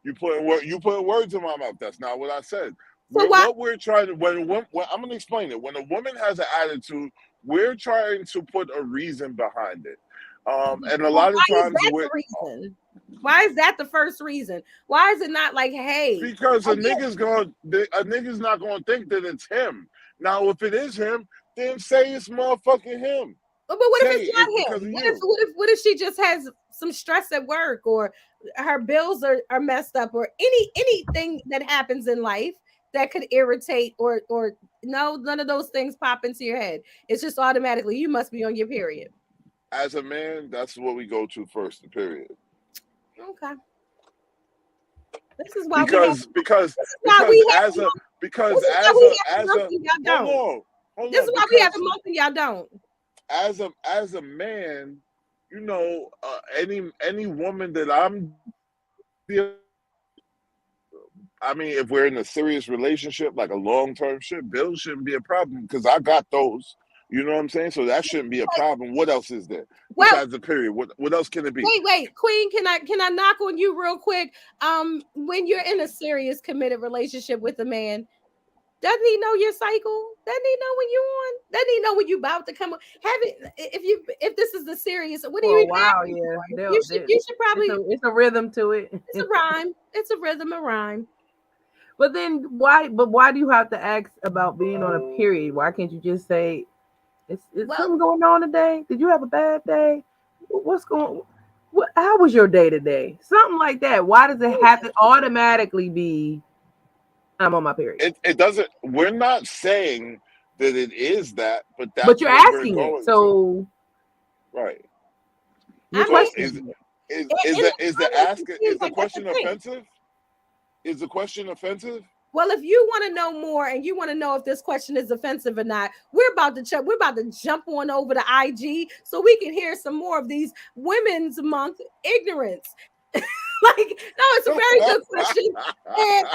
You put words in my mouth. That's not what I said. So why What we're trying to when I'm gonna explain it. When a woman has an attitude, we're trying to put a reason behind it. And a well, lot of why is times that the reason? Why is that the first reason? Why is it not like, hey, because again, a nigga's not gonna think that it's him. Now, if it is him, then say it's motherfucking him. but what if Say it's it's not because him? of What if you. what if what if she just has some stress at work or her bills are messed up or anything that happens in life that could irritate or no, none of those things pop into your head. It's just automatically you must be on your period. As a man, that's what we go to first, the period. Okay. This is why we have Because because this is why because we have as a this is why we have a as a month and y'all hold don't. on hold This is on why we have because a month and y'all don't. as a man, you know, any woman that I'm I mean, if we're in a serious relationship, like a long term shit, bills shouldn't be a problem because I got those. You know what I'm saying? So that shouldn't be a problem. What else is there Well, besides the period? What else can it be? wait, Queen, can I knock on you real quick? When you're in a serious committed relationship with a man, doesn't he know your cycle? Doesn't he know when you're on? Doesn't he know when you about to come on? Have it if this is the serious, what do For you a even while, asking yeah. for? You should probably It's a rhythm to it. it's a rhyme. It's a rhythm, a rhyme. But then why do you have to ask about being on a period? Why can't you just say it's Well, something going on today? Did you have a bad day? What's going how was your day today? Something like that. Why does it have to automatically be I'm on my period? It doesn't. We're not saying that it is that, but But that's you're what we're asking it. going to. So Right. you're I So mean, questioning it. is the honestly, ask seems is the like that's the question thing. offensive? Is the question offensive? Well, if you want to know more and you want to know if this question is offensive or not, we're about to jump on over to IG so we can hear some more of these Women's Month ignorance. Like, no, it's a very good question. And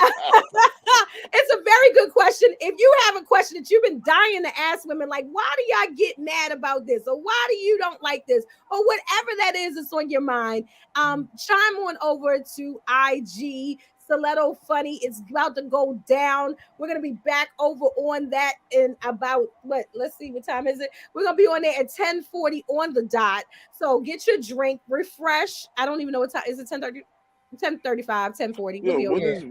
it's a very good question. If you have a question that you've been dying to ask women, like, why do y'all get mad about this? Or why do you don't like this? Or whatever that is that's on your mind, chime on over to IG. Stiletto Funny. It's about to go down. We're gonna be back over on that in about what? Let's see, what time is it? We're gonna be on there at 10:40 on the dot. So get your drink, refresh. I don't even know what time is it. 10:30, 10:35, 10:40. We'll Yo, be over there.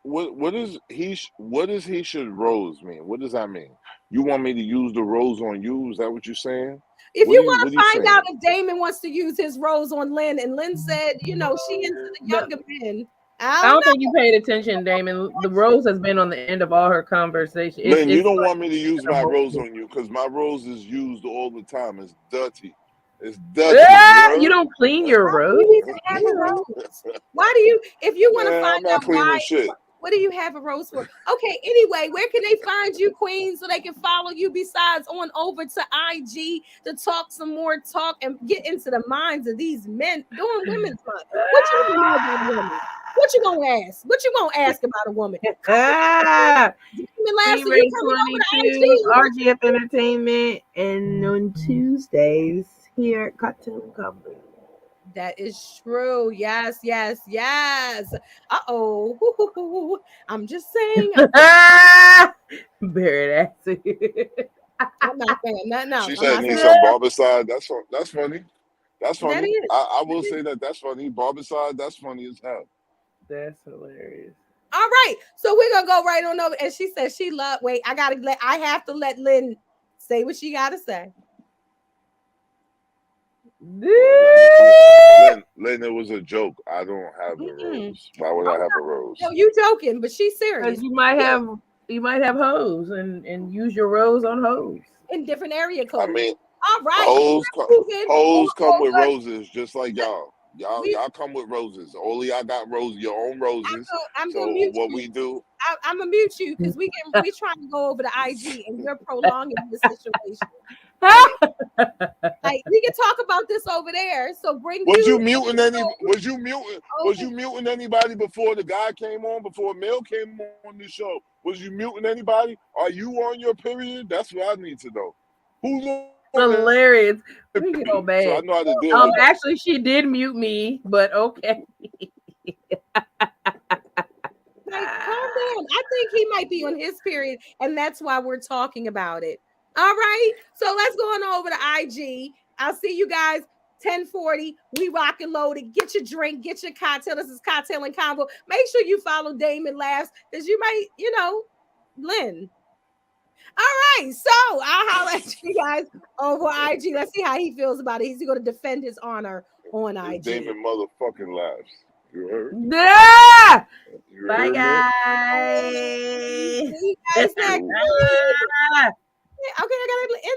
what is he should rose mean? What does that mean? You want me to use the rose on you? Is that what you're saying? If you want What are to you find out saying? if Damon wants to use his rose on Lynn, and Lynn said, she into the No, younger men. I I don't don't think know. you paid attention, Damon. The rose has been on the end of all her conversation. Lynn, you It's don't like want me to use my rose emotional. on you because my rose is used all the time. It's dirty. It's dirty. You You heard? don't clean your Why do rose. you even have a rose? Why do you, if you want to Man, find I'm not out why, cleaning shit. what do you have a rose for? Okay, anyway, where can they find you, Queen, so they can follow you besides on over to IG to talk some more talk and get into the minds of these men doing Women's Month? What you want to know about a woman? What you gonna ask? What you gonna ask about a woman? Ah, Demon Queen Laughter, you Ray coming over 22, to IG? RGF Entertainment, and on Tuesdays here at Kocktailz Konvo. That is true. Yes, yes, yes. Uh-oh. I'm just saying. Very nasty. I'm not saying nothing else. She I'm said not need saying some barbicide. That's funny. That's that funny. is. I That will is. say that's funny. Barbicide, that's funny as hell. That's hilarious. All right. So we're gonna go right on over. And she said she loved. Wait, I have to let Lynn say what she gotta say. What? Lynn, it was a joke. I don't have a Mm-mm. rose. Why would I Oh have a no, rose? you joking, but she's Because serious. you might have hoes and use your rose on hoes. In different area I codes. mean, All right. hoes, Let's move in hoes come with over. roses, just like y'all. Y'all, We y'all come with roses. Only y'all got your own roses. I'm gonna So mute what you. we do? I'm gonna mute you because we trying to go over to IG and you're prolonging this situation. Okay. Like we can talk about this over there. So bring Was you you muting any? Was over. you muting anybody before the guy came on? Before Mel came on the show? Was you muting anybody? Are you on your period? That's what I need to know. Who's on their period? Hilarious. We So go I know how back. to deal with that. Actually, she did mute me, but okay. Like, calm down. I think he might be on his period, and that's why we're talking about it. All right. So let's go on over to IG. I'll see you guys 1040. We rock and loaded. Get your drink, get your cocktail. This is Cocktail and Convo. Make sure you follow Damon Laughs because you might, Lynn. All right. So I'll holler at you guys over IG. Let's see how he feels about it. He's going to defend his honor on It's IG. Damon motherfucking laughs. You heard? Yeah. You Bye, heard me? See guys. you guys next Cool. week. Okay, I got to